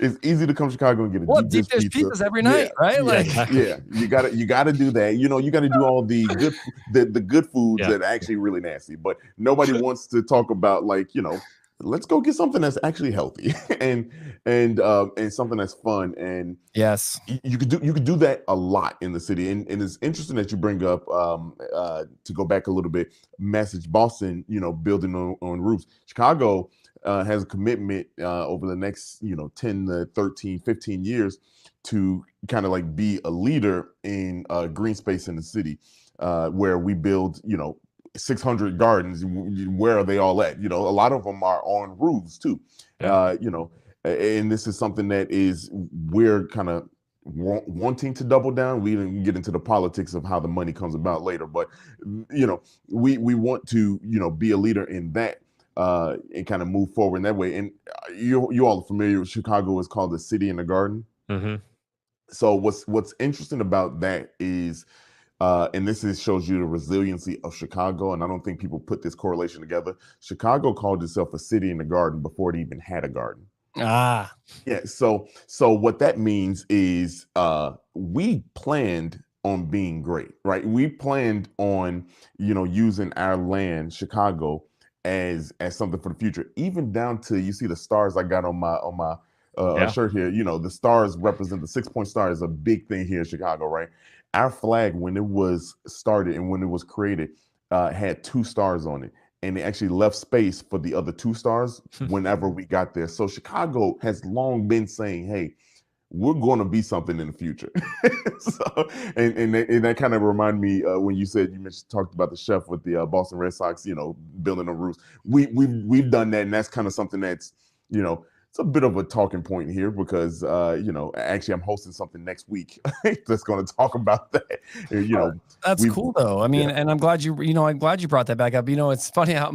S3: It's easy to come to Chicago and get a
S2: deep dish pizzas every night, right?
S3: You gotta do that. You gotta do all the good foods that are actually really nasty, but nobody wants to talk about, like, let's go get something that's actually healthy and something that's fun. And
S2: yes,
S3: you could do that a lot in the city. And it's interesting that you bring up, to go back a little bit, Boston, building on roofs. Chicago has a commitment over the next 10 to 13, 15 years to kind of like be a leader in green space in the city, where we build 600 gardens. Where are they all at? A lot of them are on roofs too. And this is something that we're kind of wanting to double down. We didn't get into the politics of how the money comes about later, but we want to be a leader in that, and kind of move forward in that way. And you all are familiar with Chicago is called the city in the garden. So what's interesting about that is, and this shows you the resiliency of Chicago, and I don't think people put this correlation together. Chicago called itself a city in the garden before it even had a garden.
S2: Yeah.
S3: So what that means is, we planned on being great, right? We planned on using our land, Chicago, as something for the future. Even down to, you see the stars I got on my shirt here. The stars represent the 6-point star is a big thing here in Chicago, right? Our flag, when it was started and when it was created, had 2 stars on it. And they actually left space for the other 2 stars whenever we got there. So Chicago has long been saying, hey, we're going to be something in the future. And that kind of reminded me, when you talked about the chef with the Boston Red Sox, building a roof. We've done that, and that's kind of something that's, it's a bit of a talking point here, because actually I'm hosting something next week that's going to talk about that.
S2: That's cool though. I mean, and I'm glad you brought that back up. It's funny how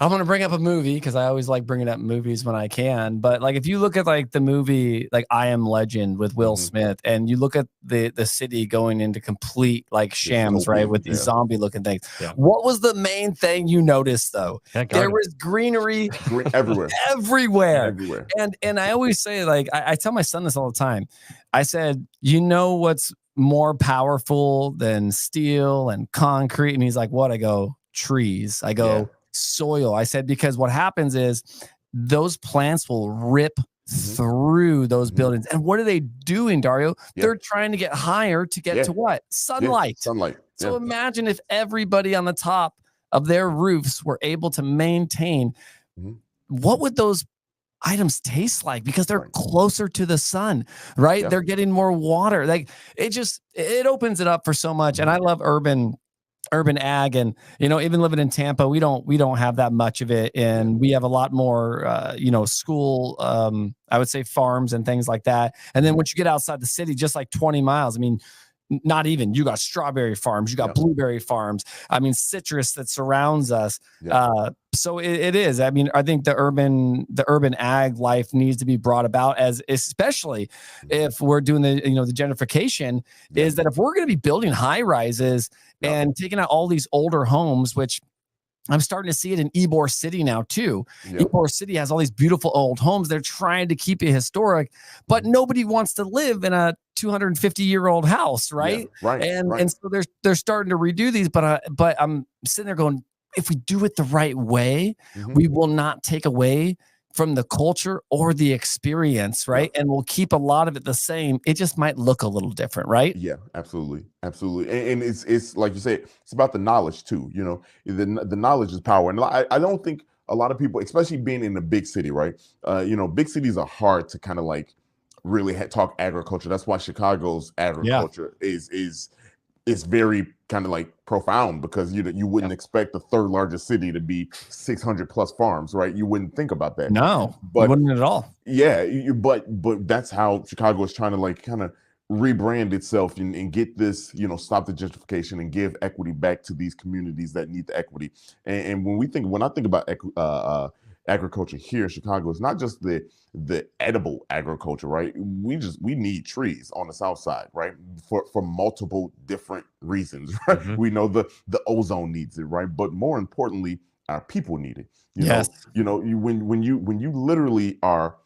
S2: I'm gonna bring up a movie, because I always like bringing up movies when I can. But like, if you look at like the movie like I Am Legend with Will Smith, and you look at the city going into complete like shams, right, with these zombie looking things. What was the main thing you noticed though? There was greenery everywhere. And I always say, like, I tell my son this all the time. I said, what's more powerful than steel and concrete? And he's like, what? I go, trees. I go, soil. I said, because what happens is those plants will rip through those buildings. And what are they doing, Dario? They're trying to get higher to get to what? Sunlight. So imagine if everybody on the top of their roofs were able to maintain, what would those items taste like? Because they're closer to the sun, right? They're getting more water. Like, it opens it up for so much. And I love urban ag, and even living in Tampa, we don't have that much of it, and we have a lot more school, I would say, farms and things like that. And then once you get outside the city, just like 20 miles, I mean, not even, you got strawberry farms, you got blueberry farms. I mean, citrus that surrounds us. So it is. I mean, I think the urban ag life needs to be brought about, as especially if we're doing the gentrification, is that if we're going to be building high rises and taking out all these older homes, which I'm starting to see it in Ybor City now too. Ybor City has all these beautiful old homes. They're trying to keep it historic, but nobody wants to live in a 250-year-old house, right? And so they're starting to redo these, but I'm sitting there going, if we do it the right way, we will not take away from the culture or the experience, right? And we'll keep a lot of it the same. It just might look a little different, right?
S3: Yeah, absolutely. And it's like you said, it's about the knowledge too. The knowledge is power. And I don't think a lot of people, especially being in a big city, right? Big cities are hard to kind of like really talk agriculture. That's why Chicago's agriculture is very kind of like profound, because you wouldn't expect the third largest city to be 600 plus farms, right? You wouldn't think about that.
S2: No, but wouldn't at all.
S3: Yeah, but that's how Chicago is trying to like kind of rebrand itself and get this, stop the gentrification and give equity back to these communities that need the equity. And when I think about agriculture here in Chicago, it's not just the edible agriculture, right? We need trees on the south side, right? For multiple different reasons, right? We know the ozone needs it, right? But more importantly, our people need it. When you literally are,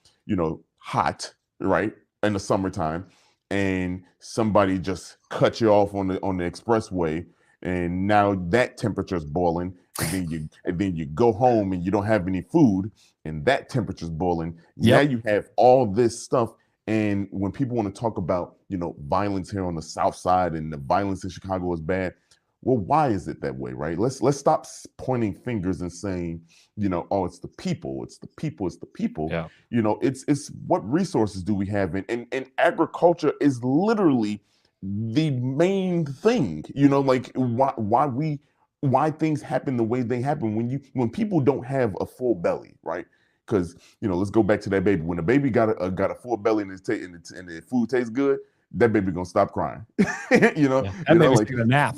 S3: hot, right, in the summertime, and somebody just cut you off on the expressway, and now that temperature is boiling, and then you go home and you don't have any food, and that temperature is boiling. Now you have all this stuff. And when people want to talk about, violence here on the south side and the violence in Chicago is bad, well, why is it that way, right? Let's stop pointing fingers and saying, oh, it's the people, it's the people, it's the people.
S1: Yeah.
S3: It's what resources do we have? And agriculture is literally the main thing, like why things happen the way they happen when people don't have a full belly, right? Because let's go back to that baby. When a baby got a full belly and the food tastes good, that baby gonna stop crying.
S2: That baby's gonna nap.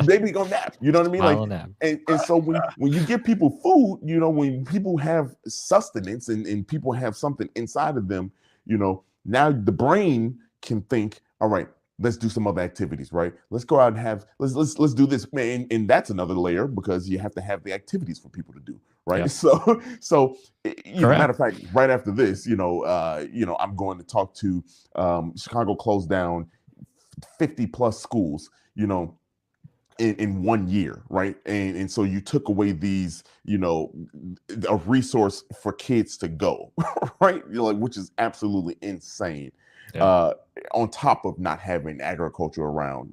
S3: Baby gonna nap. You know what I mean?
S1: I'll
S3: Like,
S1: nap.
S3: and so when you give people food, when people have sustenance and people have something inside of them, now the brain can think, all right, let's do some other activities, right? Let's go out and let's do this, man. And that's another layer, because you have to have the activities for people to do, right?
S1: Yeah.
S3: So matter of fact, right after this, I'm going to talk to Chicago closed down 50 plus schools, in 1 year, right? And so you took away these, a resource for kids to go, right? Which is absolutely insane. On top of not having agriculture around,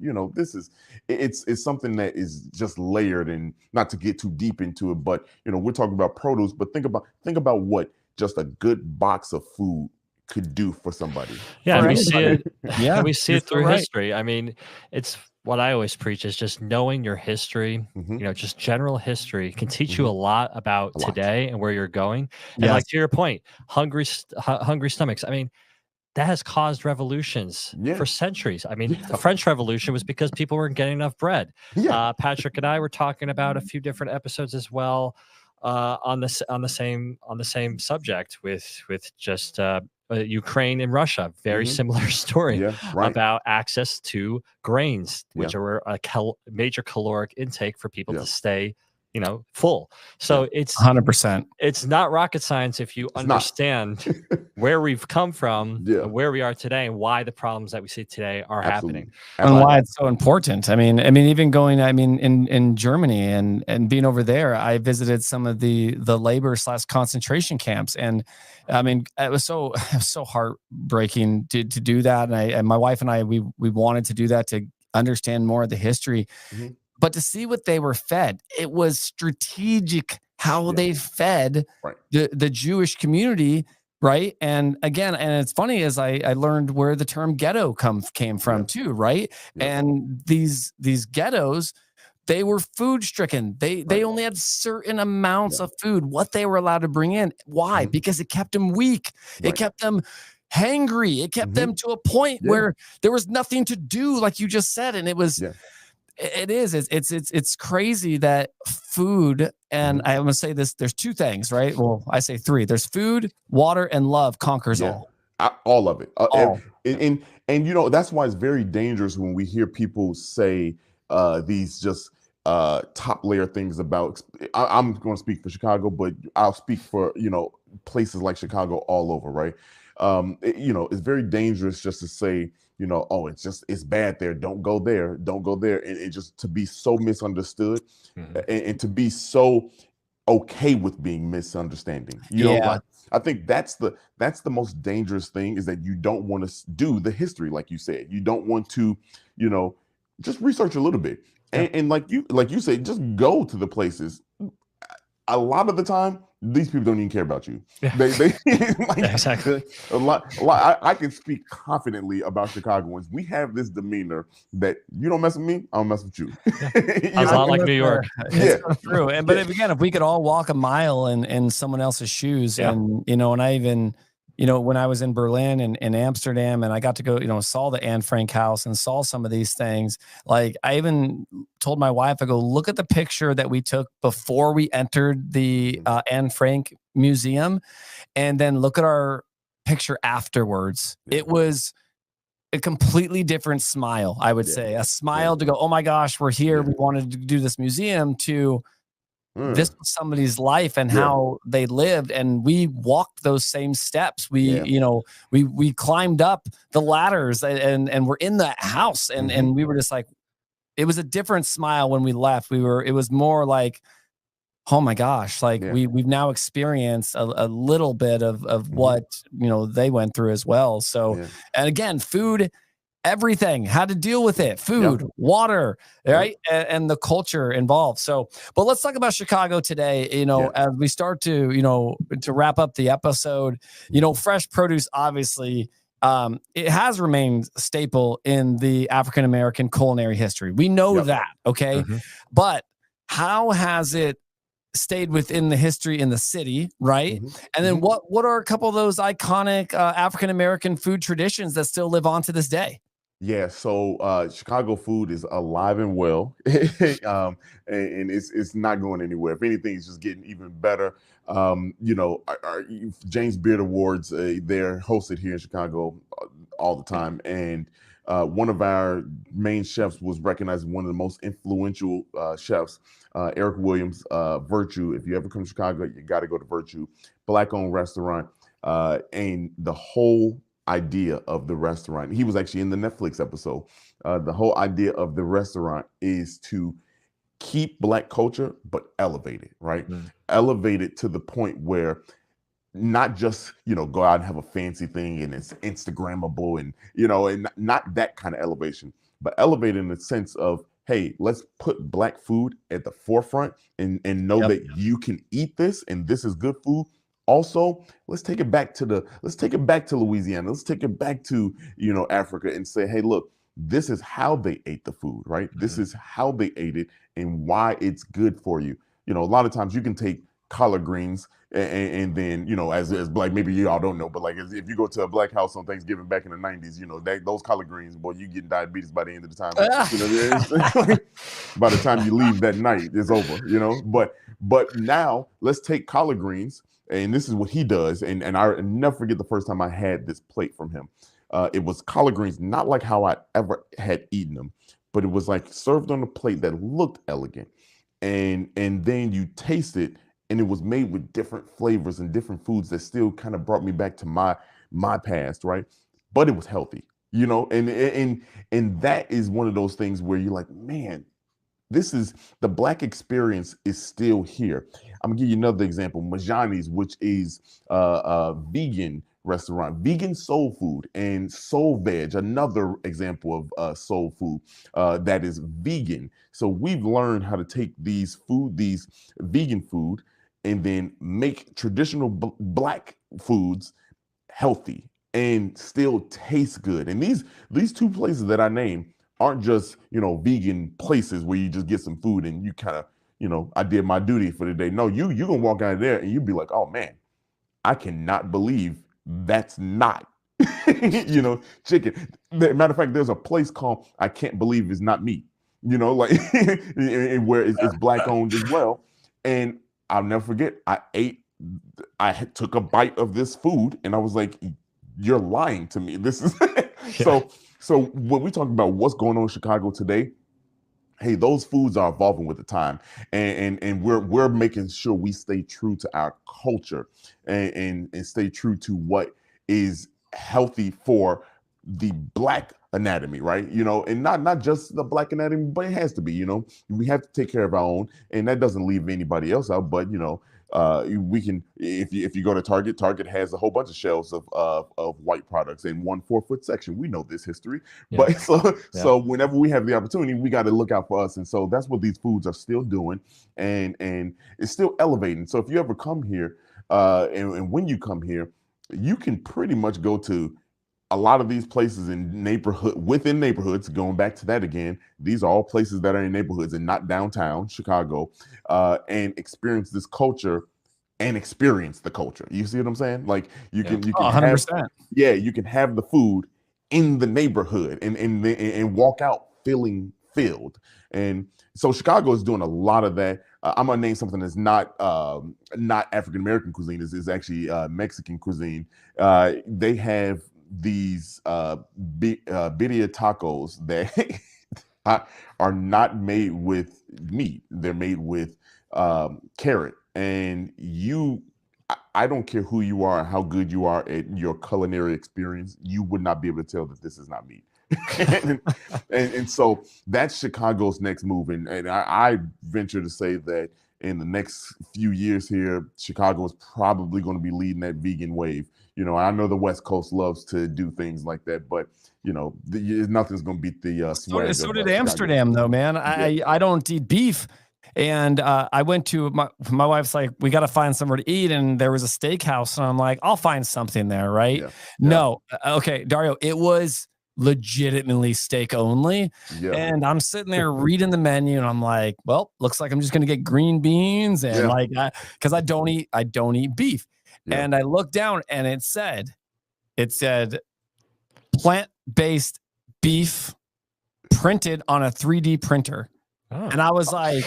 S3: it's something that is just layered. And not to get too deep into it, but we're talking about produce, but think about what just a good box of food could do for somebody.
S1: Yeah, we see it.
S2: Yeah,
S1: we see it through
S2: right.
S1: history. I mean, it's what I always preach is just knowing your history. Just general history can teach you a lot about today and where you're going. And like to your point, hungry stomachs. I mean, that has caused revolutions for centuries. I mean, the French Revolution was because people weren't getting enough bread. Patrick and I were talking about a few different episodes as well on the same subject with just Ukraine and Russia. Very similar story about access to grains, which are a major caloric intake for people to stay full. So it's
S2: 100%.
S1: It's not rocket science if you understand where we've come from, where we are today, and why the problems that we see today are happening,
S2: and why it's so important. I mean, even going, in Germany and being over there, I visited some of the labor / concentration camps, and I mean, it was so heartbreaking to do that. And my wife and I, we wanted to do that to understand more of the history. But to see what they were fed, it was strategic how they fed the Jewish community, right? And again, and it's funny, as I learned where the term ghetto came from too, right? And these ghettos, they were food stricken. They only had certain amounts of food, what they were allowed to bring in. Why? Because it kept them weak. It kept them hangry. It kept them to a point where there was nothing to do, like you just said. And it was, it's crazy that food, and I'm gonna say this, there's two things, right? Well, I say three. There's food, water, and love conquers all.
S3: All of it.
S2: All.
S3: And you know, that's why it's very dangerous when we hear people say these just top layer things about, I'm going to speak for Chicago, but I'll speak for, you know, places like Chicago all over, right? You know, it's very dangerous just to say, you know, oh, it's bad there, don't go there, and just to be so misunderstood, and to be so okay with being misunderstanding, you know. Like, I think that's the most dangerous thing, is that you don't want to do the history, like you said. You don't want to, you know, just research a little bit, and like you say, just go to the places. A lot of the time, these people don't even care about you. They like,
S1: exactly.
S3: A lot. I can speak confidently about Chicagoans. We have this demeanor that you don't mess with me, I don't mess with you.
S1: A lot like New York.
S2: It's so true. And but again, if we could all walk a mile in someone else's shoes, and you know, and I even, you know, when I was in Berlin and in Amsterdam, and I got to go, you know, saw the Anne Frank house and saw some of these things. Like, I even told my wife, I go, look at the picture that we took before we entered the Anne Frank museum, and then look at our picture afterwards. It was a completely different smile, I would say. A smile to go, oh my gosh, we're here. We wanted to do this museum, to this was somebody's life and how they lived, and we walked those same steps. We, you know, we climbed up the ladders, and we're in the house, and we were just like, it was a different smile when we left. It was more like, oh my gosh, like we've now experienced a little bit of what, you know, they went through as well. So, and again, food, everything, how to deal with it, food, water, right? And the culture involved. So, but let's talk about Chicago today, you know, as we start to, you know, to wrap up the episode. You know, fresh produce, obviously, it has remained a staple in the African-American culinary history. We know that, okay? But how has it stayed within the history in the city, right? And then what are a couple of those iconic African-American food traditions that still live on to this day?
S3: Yeah, so Chicago food is alive and well, and it's not going anywhere. If anything, it's just getting even better. You know, our James Beard Awards, they're hosted here in Chicago all the time, and one of our main chefs was recognized as one of the most influential chefs, Eric Williams, Virtue. If you ever come to Chicago, you got to go to Virtue, Black-owned restaurant, and the whole idea of the restaurant. He was actually in the Netflix episode. The whole idea of the restaurant is to keep Black culture, but elevate it, right? Elevate it to the point where not just, you know, go out and have a fancy thing and it's Instagrammable, and, you know, and not that kind of elevation, but elevate in the sense of, hey, let's put Black food at the forefront, and know that you can eat this, and this is good food. Also, let's take it back to Louisiana. Let's take it back to, you know, Africa, and say, hey, look, this is how they ate the food, right? This is how they ate it, and why it's good for you. You know, a lot of times you can take collard greens and then, you know, as Black, maybe you all don't know, but like, if you go to a Black house on Thanksgiving back in the 90s, you know, those collard greens, boy, you get diabetes by the end of the time. You know, by the time you leave that night, it's over, you know. But now let's take collard greens. And this is what he does. And I never forget the first time I had this plate from him. It was collard greens, not like how I ever had eaten them, but it was like served on a plate that looked elegant. And then you taste it, and it was made with different flavors and different foods that still kind of brought me back to my past, right? But it was healthy, you know, and that is one of those things where you're like, man, this is the Black experience is still here. I'm gonna give you another example, Majani's, which is a vegan restaurant, vegan soul food, and Soul Veg, another example of soul food that is vegan. So we've learned how to take these vegan food, and then make traditional Black foods healthy and still taste good. And these two places that I named aren't just, you know, vegan places where you just get some food and you kind of, you know, I did my duty for the day. No, you gonna walk out of there and you be like, oh man, I cannot believe that's not you know, chicken. Matter of fact, there's a place called I Can't Believe It's Not Meat. You know, like where it's black owned as well. And I'll never forget. Took a bite of this food, and I was like, "You're lying to me. This is." So when we talk about what's going on in Chicago today, hey, those foods are evolving with the time, and we're making sure we stay true to our culture and stay true to what is healthy for the black anatomy, right? You know, and not just the black anatomy, but it has to be. You know, we have to take care of our own, and that doesn't leave anybody else out. But you know, we can if you go to Target has a whole bunch of shelves of white products in 1 4-foot section. We know this history, but so whenever we have the opportunity, we got to look out for us, and so that's what these foods are still doing, and it's still elevating. So if you ever come here, and when you come here, you can pretty much go to a lot of these places within neighborhoods. Going back to that again, these are all places that are in neighborhoods and not downtown Chicago, and experience this culture and experience the culture. You see what I'm saying? Like you can
S2: 100%.
S3: You can have the food in the neighborhood and walk out feeling filled. And so Chicago is doing a lot of that. I'm gonna name something that's not African American cuisine. Is actually Mexican cuisine. They have these birria tacos that are not made with meat. They're made with carrot. And I don't care who you are, how good you are at your culinary experience, you would not be able to tell that this is not meat. and so that's Chicago's next move. And I venture to say that in the next few years here, Chicago is probably going to be leading that vegan wave. You know, I know the West Coast loves to do things like that, but you know, nothing's going to beat the swag.
S2: So did Amsterdam, though, man. I don't eat beef. And I went to my wife's like, we got to find somewhere to eat. And there was a steakhouse. And I'm like, I'll find something there. Right. Yeah. No. Okay. Dario, it was legitimately steak only. Yeah. And I'm sitting there reading the menu and I'm like, well, looks like I'm just going to get green beans. And cause I don't eat beef. Yeah. And I looked down and it said plant-based beef printed on a 3D printer. Oh. And I was like,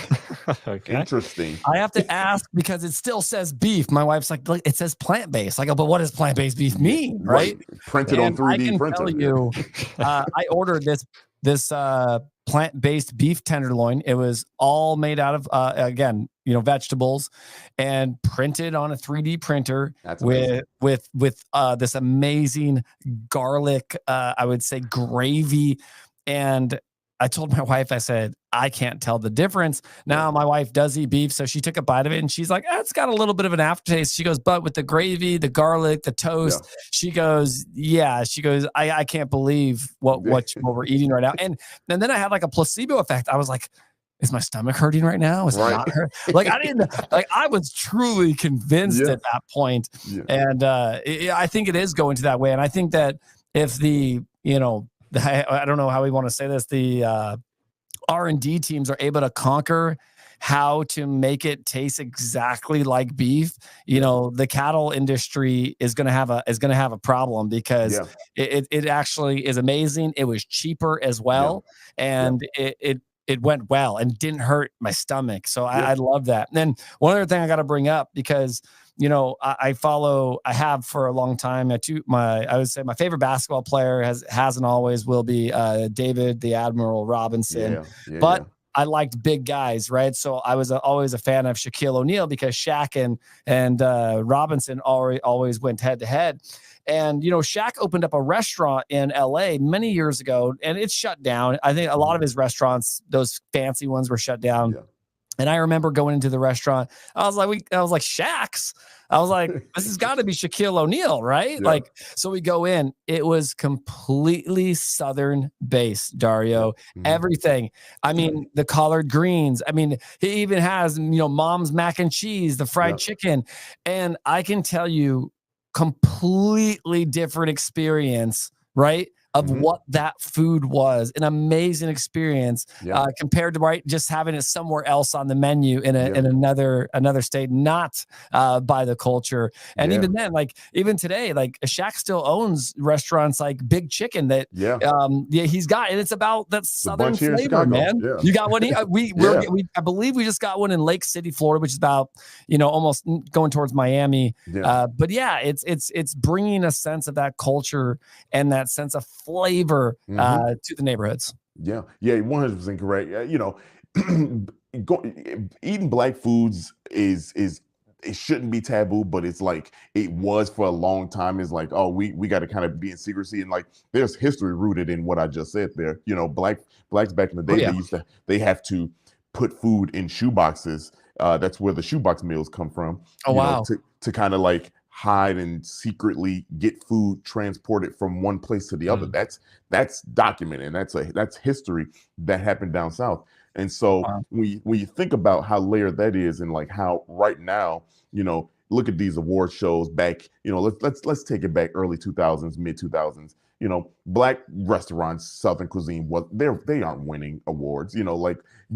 S3: okay. Interesting.
S2: I have to ask because it still says beef. My wife's like, look, it says plant-based. I go, but what does plant-based beef mean? Right.
S3: Printed on 3D
S2: I can
S3: printer.
S2: Tell you, I ordered this plant-based beef tenderloin. It was all made out of, again, vegetables and printed on a 3D printer. That's with this amazing garlic, I would say gravy. And I told my wife, I said, I can't tell the difference. Now my wife does eat beef. So she took a bite of it and she's like, it's got a little bit of an aftertaste. She goes, but with the gravy, the garlic, the toast, she goes, I can't believe what we're eating right now. And then I had like a placebo effect. I was like, is my stomach hurting right now? Is it not hurt? Like I was truly convinced at that point. Yeah. And I think it is going to that way. And I think that if I don't know how we want to say this, the R&D teams are able to conquer how to make it taste exactly like beef. The cattle industry is going to have a problem because it actually is amazing. It was cheaper as well, and it went well and didn't hurt my stomach. So I love that. And then one other thing I got to bring up because I have for a long time. I would say my favorite basketball player hasn't always will be David the Admiral Robinson, but I liked big guys, right? So I was always a fan of Shaquille O'Neal because Shaq and Robinson always went head to head. And, Shaq opened up a restaurant in LA many years ago and it's shut down. I think a lot of his restaurants, those fancy ones, were shut down. Yeah. And I remember going into the restaurant. I was like, Shaq's. I was like, this has got to be Shaquille O'Neal, right? Yeah. So we go in. It was completely Southern based, Dario. Mm-hmm. Everything. I mean, the collard greens. I mean, he even has, mom's mac and cheese, the fried chicken. And I can tell you, completely different experience, right? of what that food was. An amazing experience compared to just having it somewhere else on the menu in another state, not by the culture. And even then, like even today, like Shaq still owns restaurants like Big Chicken that he's got, and it's about that Southern flavor, man. You got one. I believe we just got one in Lake City, Florida, which is about, almost going towards Miami. But yeah, it's bringing a sense of that culture and that sense of flavor to the neighborhoods.
S3: Yeah, 100% correct. Eating Black foods is it shouldn't be taboo, but it's like it was for a long time. It's like, oh, we got to kind of be in secrecy, and like there's history rooted in what I just said there. Blacks back in the day, they have to put food in shoe boxes. That's where the shoebox meals come from.
S2: Oh wow!
S3: To kind of like hide and secretly get food transported from one place to the other. That's documented. That's history that happened down south. And so when you think about how layered that is, and like how right now, look at these award shows back, let's take it back early 2000s, mid 2000s. Black restaurants, Southern cuisine, they aren't winning awards,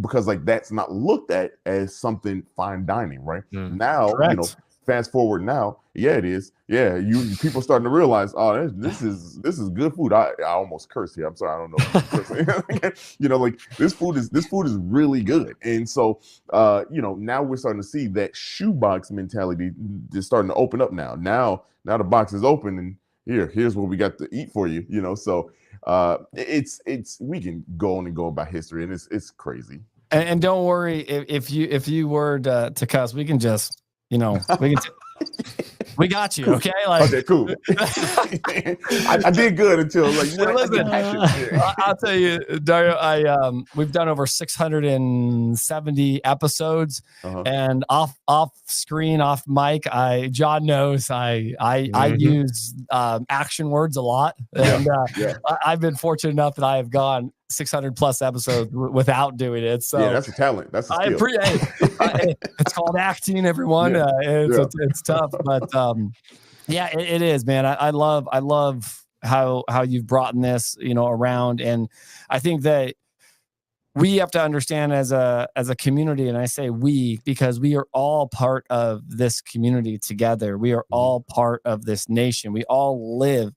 S3: because like that's not looked at as something fine dining, right? Now,
S2: correct.
S3: Fast forward now, it is. Yeah, people starting to realize, oh, this is good food. I almost curse here. I'm sorry, I don't know. Like this food is really good. And so, now we're starting to see that shoebox mentality is starting to open up now. Now the box is open, and here's what we got to eat for you. So it's we can go on and go about history, and it's crazy.
S2: And don't worry if you were to cuss, we can just. We got you. Okay.
S3: Okay, cool. I did good until like.
S2: Listen, I'll tell you, Dario. We've done over 670 episodes, and off screen, off mic. John knows I use action words a lot, and I've been fortunate enough that I have gone 600 plus episodes without doing it. So
S3: that's a talent. That's a skill.
S2: I appreciate it's called acting, everyone. It's tough, but it is, man. I love how you've brought this, around. And I think that we have to understand as a community, and I say we, because we are all part of this community together. We are all part of this nation. We all live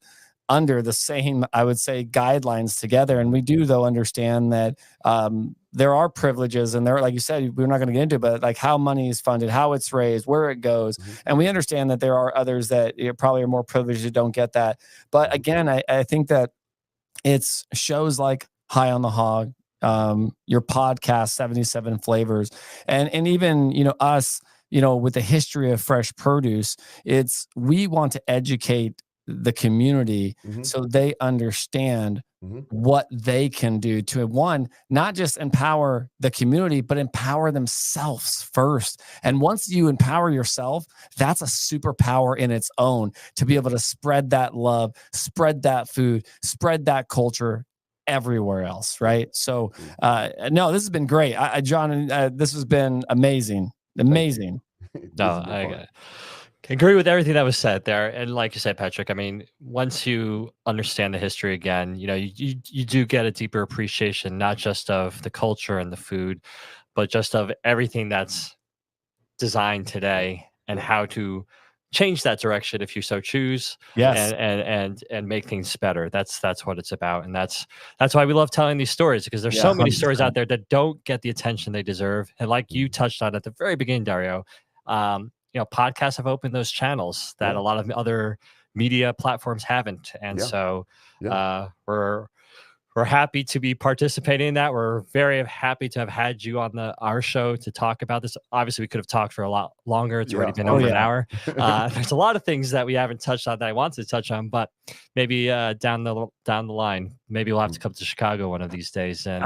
S2: under the same, I would say, guidelines together. And we do, though, understand that there are privileges, and there, like you said, we're not going to get into it, but like how money is funded, how it's raised, where it goes. And we understand that there are others that probably are more privileged that don't get that. But again, I think that it's shows like High on the Hog, your podcast, 77 Flavors, and even, us, with the history of fresh produce, we want to educate the community so they understand what they can do to, one, not just empower the community, but empower themselves first. And once you empower yourself, that's a superpower in its own, to be able to spread that love, spread that food, spread that culture everywhere else, right? So no, this has been great. John, this has been amazing.
S1: No, I agree with everything that was said there. And like you said, Patrick, I mean, once you understand the history again, you do get a deeper appreciation, not just of the culture and the food, but just of everything that's designed today and how to change that direction if you so choose.
S2: Yes.
S1: And make things better. That's what it's about. And that's why we love telling these stories, because there's so many 100%. Stories out there that don't get the attention they deserve. And like you touched on at the very beginning, Dario, podcasts have opened those channels that a lot of other media platforms haven't. And so we're happy to be participating in that. We're very happy to have had you on our show to talk about this. Obviously, we could have talked for a lot longer. It's already been over an hour. There's a lot of things that we haven't touched on that I wanted to touch on, but maybe down the line, maybe we'll have to come to Chicago one of these days and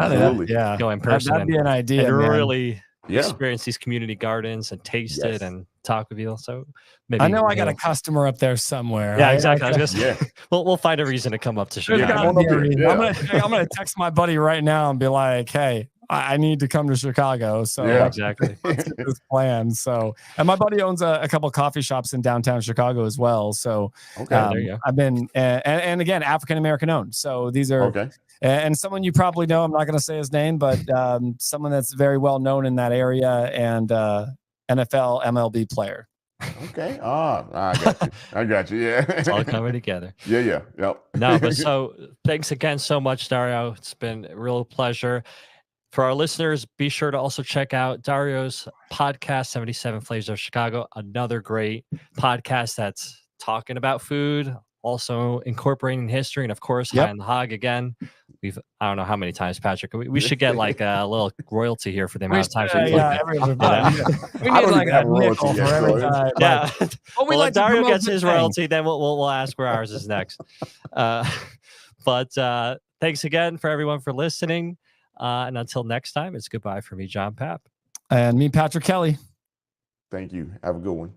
S1: go in person.
S2: That'd be an idea,
S1: and
S2: man.
S1: Really experience these community gardens and taste it and talk with you. So maybe
S2: I know I got a customer up there somewhere.
S1: Yeah, exactly. I was gonna say, we'll find a reason to come up to Chicago.
S2: I'm gonna text my buddy right now and be like, hey, I need to come to Chicago. So
S3: Yeah.
S1: Exactly.
S2: let's get this plan. So, and my buddy owns a couple coffee shops in downtown Chicago as well. So
S3: Okay.
S1: there you go.
S2: I've been, and again, African-American owned. So these are,
S3: Okay.
S2: and someone you probably know, I'm not going to say his name, but someone that's very well known in that area, and NFL, MLB player.
S3: Okay. I got you. Yeah.
S1: It's all coming together.
S3: Yeah. Yep.
S1: No, but so thanks again so much, Dario. It's been a real pleasure. For our listeners, be sure to also check out Dario's podcast, 77 Flavors of Chicago, another great podcast that's talking about food, also incorporating history, and of course, High on the Hog again. I don't know how many times, Patrick. We should get like a little royalty here for the amount of times we
S2: we need like a nickel for every time.
S1: Yeah.
S2: Well,
S1: if Dario gets his royalty, then we'll ask where ours is next. But thanks again for everyone for listening. And until next time, it's goodbye for me, John Papp.
S2: And me, Patrick Kelly.
S3: Thank you. Have a good one.